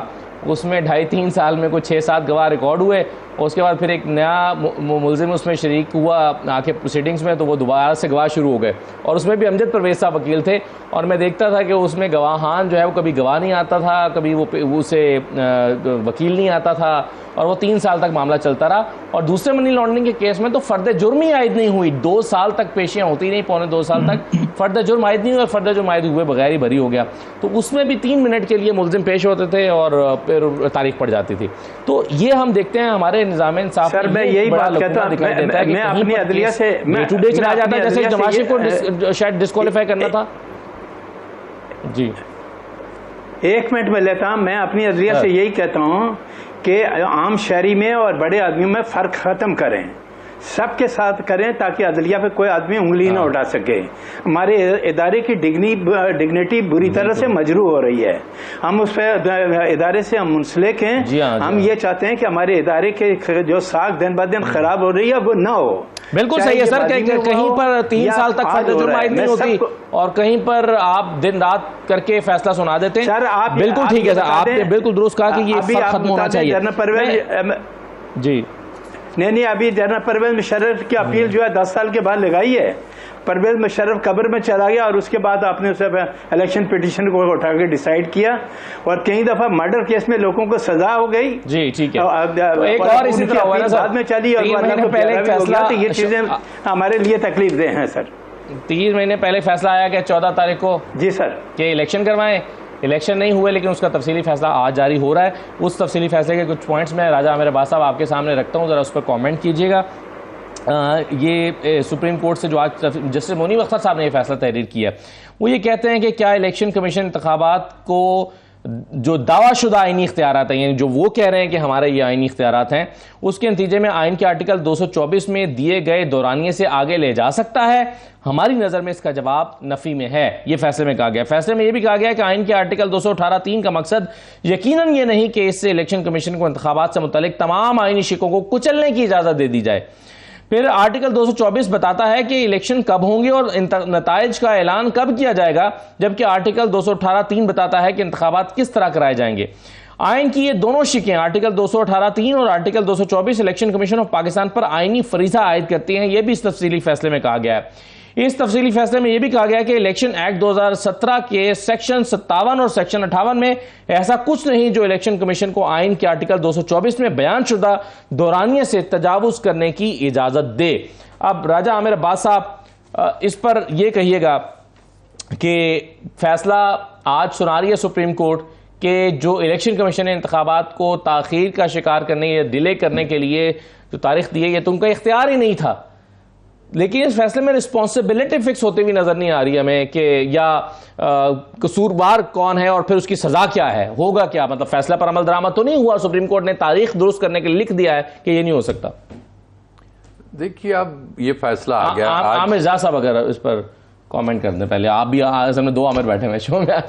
Speaker 1: उसमें 2.5-3 साल में कुछ 6-7 गवाह रिकॉर्ड हुए उसके बाद फिर एक नया मुलजिम उसमें शरीक हुआ आके प्रोसीडिंग्स में, तो वो दोबारा से गवाह शुरू हो गए, और उसमें भी अमजद परवेज़ साहब वकील थे, और मैं देखता था कि उसमें गवाहान जो है वो कभी गवाह नहीं आता था, कभी वो उसे वकील नहीं आता था, और वो 3 साल तक मामला चलता रहा। और दूसरे मनी लॉन्ड्रिंग के केस में तो फर्द जुर्म ही आयद नहीं हुई, 2 साल तक पेशियाँ होती नहीं, पौने 2 साल तक फर्द जुर्म आयद नहीं हुई, और फर्द जुर्म आयद हुए बगैर ही भरी हो गया। तो उसमें भी 3 मिनट के लिए मुलजिम पेश होते थे और फिर तारीख पड़ जाती थी। तो ये हम देखते हैं हमारे निज़ाम इंसाफ
Speaker 2: सर, मैं यही बात कहता हूँ, मैं अपनी अदलिया से
Speaker 1: टुडे चला जाता है, जैसे जमाशी को शायद डिस्क्वालीफाई करना था। जी
Speaker 2: 1 मिनट में लेता हूँ। मैं अपनी अदलिया से यही कहता हूँ कि आम शहरी में और बड़े आदमियों में फ़र्क ख़त्म करें, सबके साथ करें, ताकि अदलिया पे कोई आदमी उंगली ना उठा सके। हमारे इदारे की डिग्निटी बुरी तरह से मजरूह हो रही है। हम उस पर इदारे से हम मुंसलिक हैं। हम ये चाहते हैं कि हमारे इदारे के जो साख दिन ब दिन खराब हो रही है वो ना हो।
Speaker 1: बिल्कुल सही है सर, कहीं पर 3 साल तक फर्द जुर्म आयद नहीं होती और कहीं पर आप दिन रात करके फैसला सुना देते हैं।
Speaker 2: सर आप
Speaker 1: बिल्कुल ठीक है सर, आपने बिल्कुल दुरुस्त कहा कि ये फर्क खत्म होना चाहिए। जी
Speaker 2: नहीं, अभी जनरल परवेज मुशर्रफ की अपील जो है 10 साल के बाद लगाई है। परवेज मुशर्रफ कब्र में चला गया और उसके बाद आपने उसे इलेक्शन पिटीशन को उठा के डिसाइड किया, और कई दफा मर्डर केस में लोगों को सजा हो गई।
Speaker 1: जी ठीक है, तो एक और इसी तरह हुआ ना सर,
Speaker 2: बाद में चली और
Speaker 1: 3 महीने पहले फैसला,
Speaker 2: तो ये चीजें हमारे लिए तकलीफ दे हैं सर।
Speaker 1: 3 महीने पहले फैसला आया कि 14 तारीख को
Speaker 2: जी सर
Speaker 1: कि इलेक्शन करवाएं। इलेक्शन नहीं हुए, लेकिन उसका तफसीली फैसला आज जारी हो रहा है। उस तफसीली फैसले के कुछ पॉइंट्स में राजा आमिर अब्बास साहब आपके सामने रखता हूँ, ज़रा उस पर कॉमेंट कीजिएगा। ये सुप्रीम कोर्ट से जो आज जस्टिस मुनीब अख्तर साहब ने ये फैसला तहरीर किया, वो ये कहते हैं कि क्या इलेक्शन कमीशन इंतखाबात को जो दावाशुदा आइनी इख्तियारात हैं, यानी जो वो कह रहे हैं कि हमारे ये आइनी इख्तियारात हैं, उसके नतीजे में आइन के आर्टिकल 224 में दिए गए दौरानिये से आगे ले जा सकता है। हमारी नज़र में इसका जवाब नफ़ी में है। ये फैसले में कहा गया। फैसले में यह भी कहा गया कि आइन के आर्टिकल 218(3) का मकसद यकीनन ये नहीं कि इससे इलेक्शन कमीशन को इंतखाबात से मुतल्लिक तमाम आइनी शिकों को कुचलने की इजाज़त दे दी जाए। फिर आर्टिकल 224 बताता है कि इलेक्शन कब होंगे और नताइज का ऐलान कब किया जाएगा, जबकि आर्टिकल 218(3) बताता है कि इंतखाबात किस तरह कराए जाएंगे। आइन की ये दोनों शिकें, आर्टिकल 218(3) और article 224, election commission of Pakistan पर आइनी फरीजा आयद करती हैं। यह भी इस तफसीली फैसले में कहा गया है। इस तफसीली फैसले में यह भी कहा गया कि इलेक्शन एक्ट 2017 के सेक्शन 57 और सेक्शन 58 में ऐसा कुछ नहीं जो इलेक्शन कमीशन को आइन के आर्टिकल 224 में बयान शुदा दौरानिये से तजावुज करने की इजाजत दे। अब राजा आमिर अब्बास साहब, इस पर यह कहिएगा कि फैसला आज सुना रही है सुप्रीम कोर्ट के जो इलेक्शन कमीशन ने इंतखाबात को ताखीर का शिकार करने या डिले करने के लिए जो तारीख दी है, ये तो उनका इख्तियार ही नहीं था, लेकिन इस फैसले में रिस्पॉन्सिबिलिटी फिक्स होती हुई नजर नहीं आ रही हमें कि या कसूरवार कौन है और फिर उसकी सजा क्या है, होगा क्या। मतलब फैसला पर अमल दरामद तो नहीं हुआ, सुप्रीम कोर्ट ने तारीख दुरुस्त करने के लिए लिख दिया है कि ये नहीं हो सकता।
Speaker 3: देखिए अब ये फैसला आ गया।
Speaker 1: आमिर जा साहब अगर इस पर कमेंट कर दें, पहले आप भी, सामने 2 आमिर बैठे हुए शो में।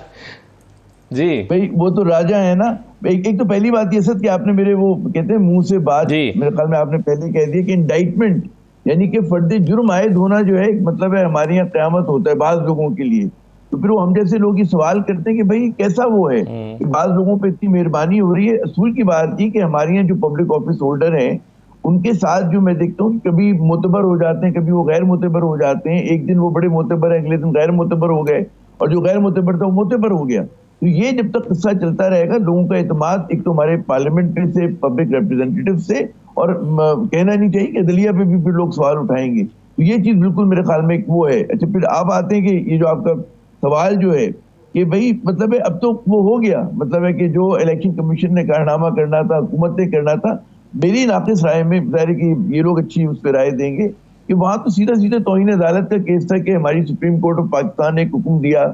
Speaker 1: जी
Speaker 4: भाई वो तो राजा है ना। एक तो पहली बात ये सर कि आपने मेरे वो कहते हैं मुंह से बात, मेरे ख्याल में आपने पहले कह दिया कि इंडाइटमेंट यानी कि फर्द जुर्म आयद होना जो है एक मतलब है हमारे यहाँ क़यामत होता है बाज लोगों के लिए। तो फिर वो हम जैसे लोग ये सवाल करते हैं कि भाई कैसा वो है कि बाज लोगों पे इतनी मेहरबानी हो रही है। असूल की बात थी कि हमारे यहाँ जो पब्लिक ऑफिस होल्डर हैं उनके साथ जो मैं देखता हूँ कभी मोतबर हो जाते हैं, कभी वो गैर मोतबर हो जाते हैं। एक दिन वो बड़े मोतबर है, अगले दिन गैर मोतबर हो गए, और जो गैर मोतबर था वो मोतबर हो गया। तो ये जब तक किस्सा चलता रहेगा, लोगों का एतमाद एक तो हमारे पार्लियामेंट से, पब्लिक रिप्रेजेंटेटिव से, और कहना नहीं चाहिए कि अदलिया पे भी फिर लोग सवाल उठाएंगे। तो ये चीज बिल्कुल मेरे ख्याल में एक वो है। अच्छा, फिर आप आते हैं कि ये जो आपका सवाल जो है कि भाई मतलब है अब तो वो हो गया, मतलब है कि जो इलेक्शन कमीशन ने कारनामा करना था, हुकूमत ने करना था। मेरी नाक़िस राय में जाहिर है कि ये लोग अच्छी उस पर राय देंगे कि वहां तो सीधा सीधा तौहीन अदालत का केस था कि हमारी सुप्रीम कोर्ट ऑफ पाकिस्तान ने एक हुक्म दिया,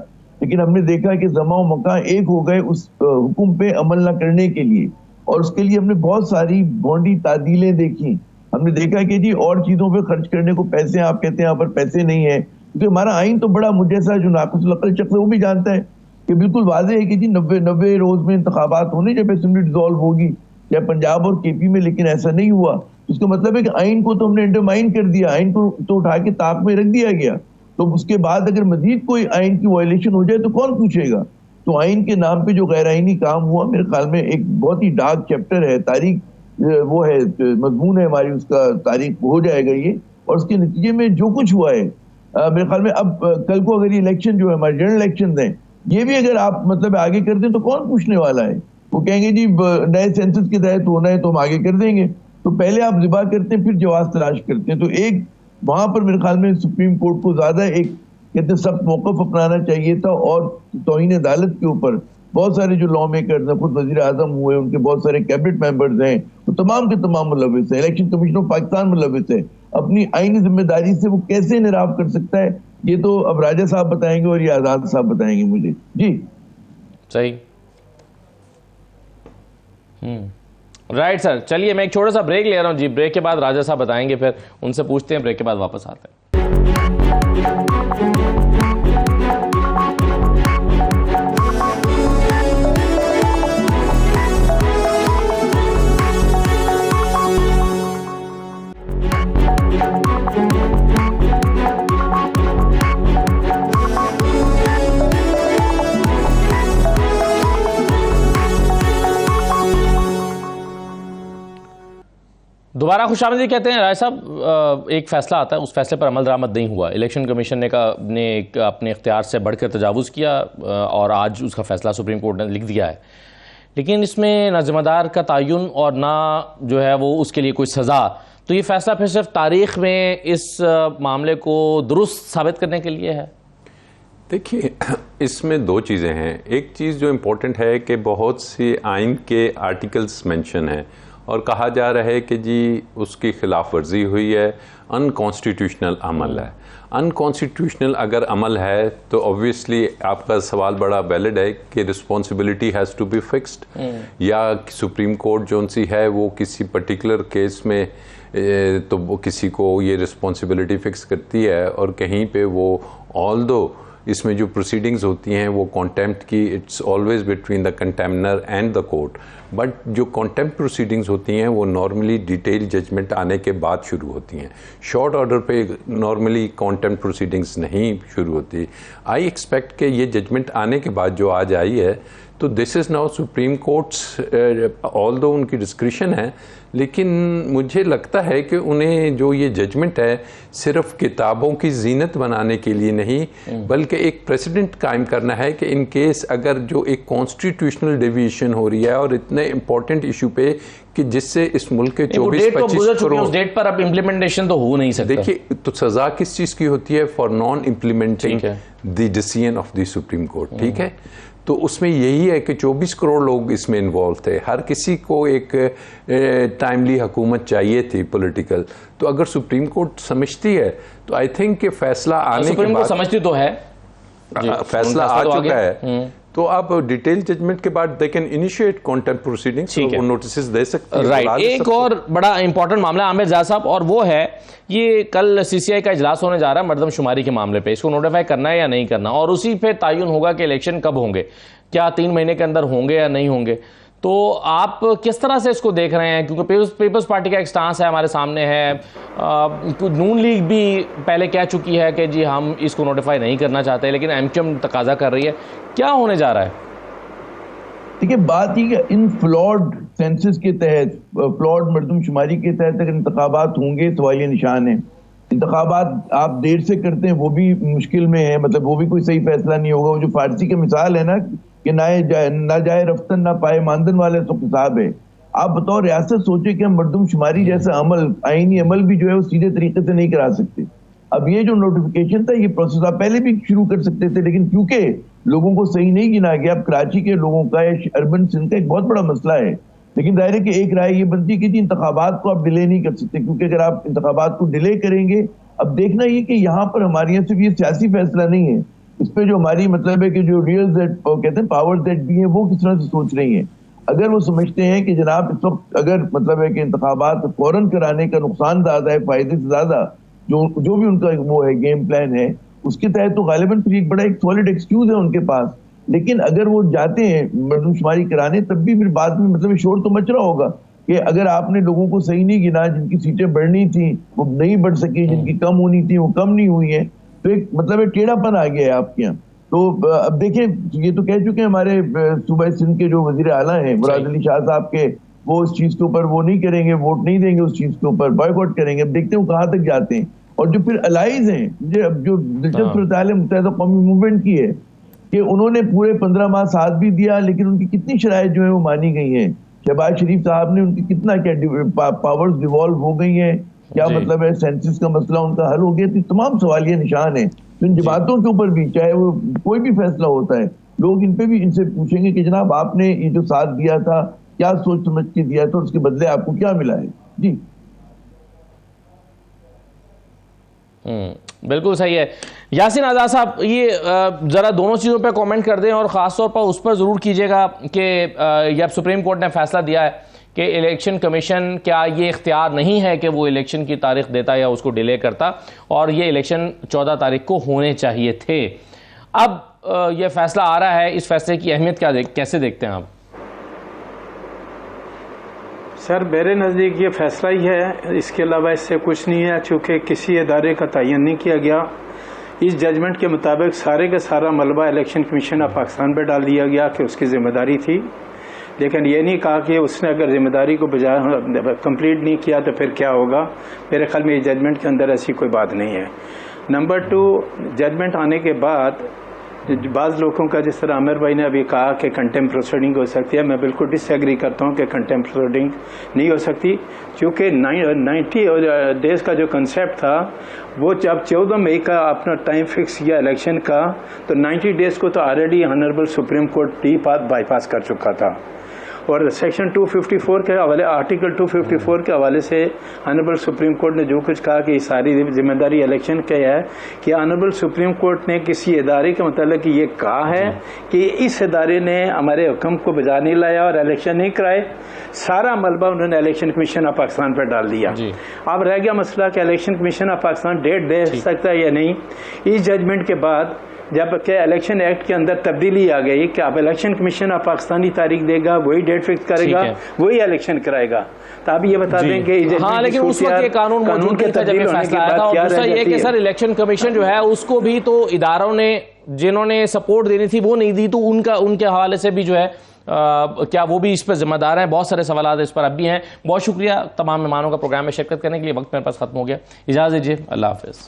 Speaker 4: लेकिन हमने देखा कि जमा व मका एक हो गए उस हुक्म पे अमल न करने के लिए, और उसके लिए हमने बहुत सारी बॉन्डी तादीलें देखी। हमने देखा कि जी और चीजों पे खर्च करने को पैसे, आप कहते हैं यहाँ पर पैसे नहीं है, क्योंकि हमारा आइन तो बड़ा मुजैसा जो नाक़िसुल अक़ल शख्स है वो भी जानता है कि बिल्कुल वाज़ेह है कि जी 90 रोज में इंतखाबात होने जब असेंबली डिसॉल्व होगी, चाहे पंजाब और केपी में, लेकिन ऐसा नहीं हुआ। उसका मतलब है कि आइन को तो हमने अंडरमाइन कर दिया, आइन को तो उठा के ताक में रख दिया गया। तो उसके बाद अगर मजीद कोई आइन की वायलेशन हो जाए तो कौन पूछेगा। तो आइन के नाम पे जो गैर आइनी काम हुआ, मेरे ख्याल में एक बहुत ही डार्क चैप्टर है तारीख वो है मजमून है हमारी, उसका तारीख हो जाएगा ये। और उसके नतीजे में जो कुछ हुआ है मेरे ख्याल में अब कल को अगर ये इलेक्शन जो है हमारे जनरल इलेक्शन है, ये भी अगर आप मतलब आगे कर दें तो कौन पूछने वाला है? वो कहेंगे जी नए सेंसस के तहत होना है तो हम आगे कर देंगे। तो पहले आप जिबा करते हैं, फिर जवाब तलाश करते हैं। तो एक वहां पर मेरे ख्याल में सुप्रीम कोर्ट को ज्यादा एक कहते हैं सख्त मौकफ अपनाना चाहिए था। और तौहीन अदालत के ऊपर बहुत सारे जो लॉ मेकर्स हैं, खुद वजीर आजम हुए, उनके बहुत सारे कैबिनेट मेंबर्स हैं, वो तमाम के तमाम मुलविस है। इलेक्शन कमीशन ऑफ पाकिस्तान मुलविस है। अपनी आईनी जिम्मेदारी से वो कैसे निराव कर सकता है, ये तो अब राजा साहब बताएंगे और ये आजाद साहब बताएंगे मुझे। जी
Speaker 1: सही, राइट सर। चलिए मैं एक छोटा सा ब्रेक ले रहा हूँ जी, ब्रेक के बाद राजा साहब बताएंगे, फिर उनसे पूछते हैं, ब्रेक के बाद वापस आते हैं। दोबारा खुशामदीद कहते हैं। राय साहब, एक फैसला आता है, उस फैसले पर अमल दरामद नहीं हुआ। इलेक्शन कमीशन ने अपने इख्तियार से बढ़कर तजावुज़ किया और आज उसका फैसला सुप्रीम कोर्ट ने लिख दिया है। लेकिन इसमें ना ज़िम्मेदार का तयन और ना जो है वो उसके लिए कोई सज़ा। तो ये फैसला फिर सिर्फ तारीख़ में इस मामले को दुरुस्त साबित करने के लिए है?
Speaker 3: देखिए, इसमें दो चीज़ें हैं। एक चीज़ जो इम्पोर्टेंट है कि बहुत सी आइन के आर्टिकल्स मेंशन हैं और कहा जा रहा है कि जी उसकी खिलाफ वर्जी हुई है, अनकॉन्स्टिट्यूशनल अमल है। अनकॉन्स्टिट्यूशनल अगर अमल है तो ऑब्वियसली आपका सवाल बड़ा वैलिड है कि responsibility has to be fixed, या सुप्रीम कोर्ट जो सी है वो किसी पर्टिकुलर केस में तो वो किसी को ये रिस्पॉन्सिबिलिटी फिक्स करती है, और कहीं पे वो ऑल्दो इसमें जो प्रोसीडिंग्स होती हैं वो कॉन्टेम्प्ट की, it's always between the contemnor and the court, but जो कॉन्टेम्प्ट प्रोसीडिंग्स होती हैं वो नॉर्मली डिटेल जजमेंट आने के बाद शुरू होती हैं। शॉर्ट ऑर्डर पे नॉर्मली कॉन्टेम्प्ट प्रोसीडिंग्स नहीं शुरू होती। आई एक्सपेक्ट कि ये जजमेंट आने के बाद जो आज आई है, तो this is now supreme courts, although उनकी डिस्क्रिशन है, लेकिन मुझे लगता है कि उन्हें जो ये जजमेंट है सिर्फ किताबों की जीनत बनाने के लिए नहीं, बल्कि एक प्रेसिडेंट कायम करना है कि इन केस अगर जो एक कॉन्स्टिट्यूशनल डिवीजन हो रही है और इतने इंपॉर्टेंट इशू पे कि जिससे इस मुल्क के 24-25 करोड़,
Speaker 1: उस डेट पर अब इम्प्लीमेंटेशन तो हो नहीं सकता।
Speaker 3: देखिए, तो सजा किस चीज़ की होती है? For non implementing the decision of the supreme court. ठीक है, तो उसमें यही है कि 24 करोड़ लोग इसमें इन्वॉल्व थे, हर किसी को एक टाइमली हुकूमत चाहिए थी पॉलिटिकल। तो अगर सुप्रीम कोर्ट समझती है तो आई थिंक कि फैसला आने के बाद,
Speaker 1: समझती तो है,
Speaker 3: फैसला आ चुका है, तो आप डिटेल जजमेंट के बाद they can initiate contempt proceedings, वो नोटिस दे सकते हैं।
Speaker 1: राइट, एक और बड़ा इंपॉर्टेंट मामला आमिर जाद साहब, और वो है ये कल सीसीआई का इजलास होने जा रहा है मर्दमशुमारी के मामले पे। इसको नोटिफाई करना है या नहीं करना, और उसी पे तयन होगा कि इलेक्शन कब होंगे, क्या 3 महीने के अंदर होंगे या नहीं होंगे। तो आप किस तरह से इसको देख रहे हैं? क्योंकि पीपल्स पार्टी का एक स्टांस है, हमारे सामने है, नून लीग भी पहले कह चुकी है कि जी हम इसको नोटिफाई नहीं करना चाहते, लेकिन एमक्यूएम तकाजा कर रही है। क्या होने जा रहा है?
Speaker 4: देखिए, बात ही इन फ्लॉड सेंसस के तहत, फ्लॉड मर्दमशुमारी के तहत अगर इंतखाबात होंगे, सवालिया निशान है। इंतखाबात आप देर से करते हैं वो भी मुश्किल में है, मतलब वो भी कोई सही फैसला नहीं होगा। वो जो फारसी की मिसाल है ना कि ना जाए रफ्तन ना पाए मानदन वाले तो हिसाब है। आप बताओ, रियासत सोचे कि हम मर्दमशुमारी जैसा अमल, आईनी अमल भी जो है वो सीधे तरीके से नहीं करा सकते। अब ये जो नोटिफिकेशन था, ये प्रोसेस आप पहले भी शुरू कर सकते थे, लेकिन क्योंकि लोगों को सही नहीं गिना गया। अब कराची के लोगों का या अर्बन सिंध का एक बहुत बड़ा मसला है, लेकिन दायरे की एक राय ये बनती है कि इंतखाबात को आप डिले नहीं कर सकते, क्योंकि अगर आप इंतखाबात को डिले करेंगे, अब देखना ये कि यहाँ पर हमारे यहाँ सिर्फ ये सियासी फैसला नहीं है, इस पे जो हमारी मतलब है कि जो रियल दैट कहते हैं पावर दैट भी है, वो किस तरह से सोच रही है। अगर वो समझते हैं कि जनाब इस वक्त अगर मतलब है कि इंतखाबात फौरन कराने का नुकसान ज्यादा है फायदे से ज्यादा, जो भी उनका वो है गेम प्लान है, उसके तहत तो गालिबन फिर एक बड़ा एक सॉलिड एक्सक्यूज है उनके पास। लेकिन अगर वो जाते हैं मर्दमशुमारी कराने, तब भी फिर बाद में मतलब शोर तो मच रहा होगा कि अगर आपने लोगों को सही नहीं गिना, जिनकी सीटें बढ़नी थी वो नहीं बढ़ सकी, जिनकी कम होनी थी वो कम नहीं हुई है, तो एक मतलब एक टेढ़ापन आ गया है आपके यहाँ। तो अब देखें, ये तो कह चुके हैं हमारे सूबा सिंध के जो वजीर आला हैं मुराद अली शाह साहब के वो उस चीज के ऊपर वो नहीं करेंगे, वोट नहीं देंगे, उस चीज के ऊपर बॉयकॉट करेंगे। अब देखते हैं कहाँ तक जाते हैं। और जो फिर अलाइज हैं, मुझे अब जो दिलचस्प सूरत-ए-हाल मुत्तहिदा कौमी मूवमेंट की है कि उन्होंने पूरे 15 माह साथ भी दिया, लेकिन उनकी कितनी शराइत जो है वो मानी गई हैं। शहबाज शरीफ साहब ने उनकी कितना क्या पावर्स डिवॉल्व हो गई हैं, क्या मतलब है, सेंसिस का मसला उनका हल हो गया। तो तमाम सवालिया निशान है। तो इन जमातों के ऊपर भी चाहे वो कोई भी फैसला होता है, लोग इन पे भी इनसे पूछेंगे कि जनाब आपने ये जो साथ दिया था क्या सोच समझ के दिया था, उसके बदले आपको क्या मिला है। जी
Speaker 1: बिल्कुल सही है। यासीन आज़ाद साहब, ये ज़रा दोनों चीज़ों पे कमेंट कर दें और ख़ास तौर पर उस पर ज़रूर कीजिएगा कि ये अब सुप्रीम कोर्ट ने फैसला दिया है कि इलेक्शन कमीशन क्या ये इख्तियार नहीं है कि वो इलेक्शन की तारीख देता या उसको डिले करता, और ये इलेक्शन 14 तारीख को होने चाहिए थे। अब ये फैसला आ रहा है, इस फैसले की अहमियत कैसे देखते हैं आप?
Speaker 2: सर मेरे नज़दीक ये फैसला ही है, इसके अलावा इससे कुछ नहीं है। चूँकि किसी इदारे का तयन नहीं किया गया, इस जजमेंट के मुताबिक सारे का सारा मलबा इलेक्शन कमीशन ऑफ पाकिस्तान पर डाल दिया गया कि उसकी ज़िम्मेदारी थी। लेकिन ये नहीं कहा कि उसने अगर जिम्मेदारी को बजा कंप्लीट नहीं किया तो फिर क्या होगा। मेरे ख्याल में इस जजमेंट के अंदर ऐसी कोई बात नहीं है। नंबर 2, जजमेंट आने के बाद बाज़ लोगों का, जिस तरह आमिर भाई ने अभी कहा कि कंटेम्प्ट प्रोसीडिंग हो सकती है, मैं बिल्कुल डिसएग्री करता हूँ कि कंटेम्प्ट प्रोसीडिंग नहीं हो सकती। क्योंकि 90 डेज का जो कंसेप्ट था, वो जब 14 मई का अपना टाइम फिक्स किया इलेक्शन का, तो 90 डेज को तो already honourable supreme court bypass कर चुका था। और सेक्शन 254 के हवाले, आर्टिकल 254 के हवाले से ऑनरेबल सुप्रीम कोर्ट ने जो कुछ कहा कि सारी जिम्मेदारी इलेक्शन की है, कि ऑनरेबल सुप्रीम कोर्ट ने किसी इदारे के मतलब कि ये कहा है कि इस इदारे ने हमारे हुक्म को बजा नहीं लाया और इलेक्शन नहीं कराए, सारा मलबा उन्होंने इलेक्शन कमीशन ऑफ पाकिस्तान पर डाल दिया। अब रह गया मसला कि election commission of Pakistan date दे सकता है या नहीं। इस जजमेंट के बाद जब के इलेक्शन एक्ट के अंदर तब्दीली आ गई कि अब इलेक्शन कमीशन ऑफ पाकिस्तानी तारीख देगा, वही डेट फिक्स करेगा, वही इलेक्शन कराएगा। तो आप ये बता दें कि
Speaker 1: हाँ, लेकिन उस वक्त ये कानून मौजूद नहीं था जब ये फैसला आया था। और दूसरा ये कि सर इलेक्शन कमीशन जो है उसको भी तो इदारों ने जिन्होंने सपोर्ट देनी थी वो नहीं दी, तो उनके हवाले से भी जो है क्या वो भी इस पर जिम्मेदार हैं? बहुत सारे सवाल इस पर अब भी हैं। बहुत शुक्रिया तमाम मेहमानों का प्रोग्राम में शिरकत करने के लिए। वक्त मेरे पास खत्म हो गया, इजाज़त दीजिए, अल्लाह हाफिज़।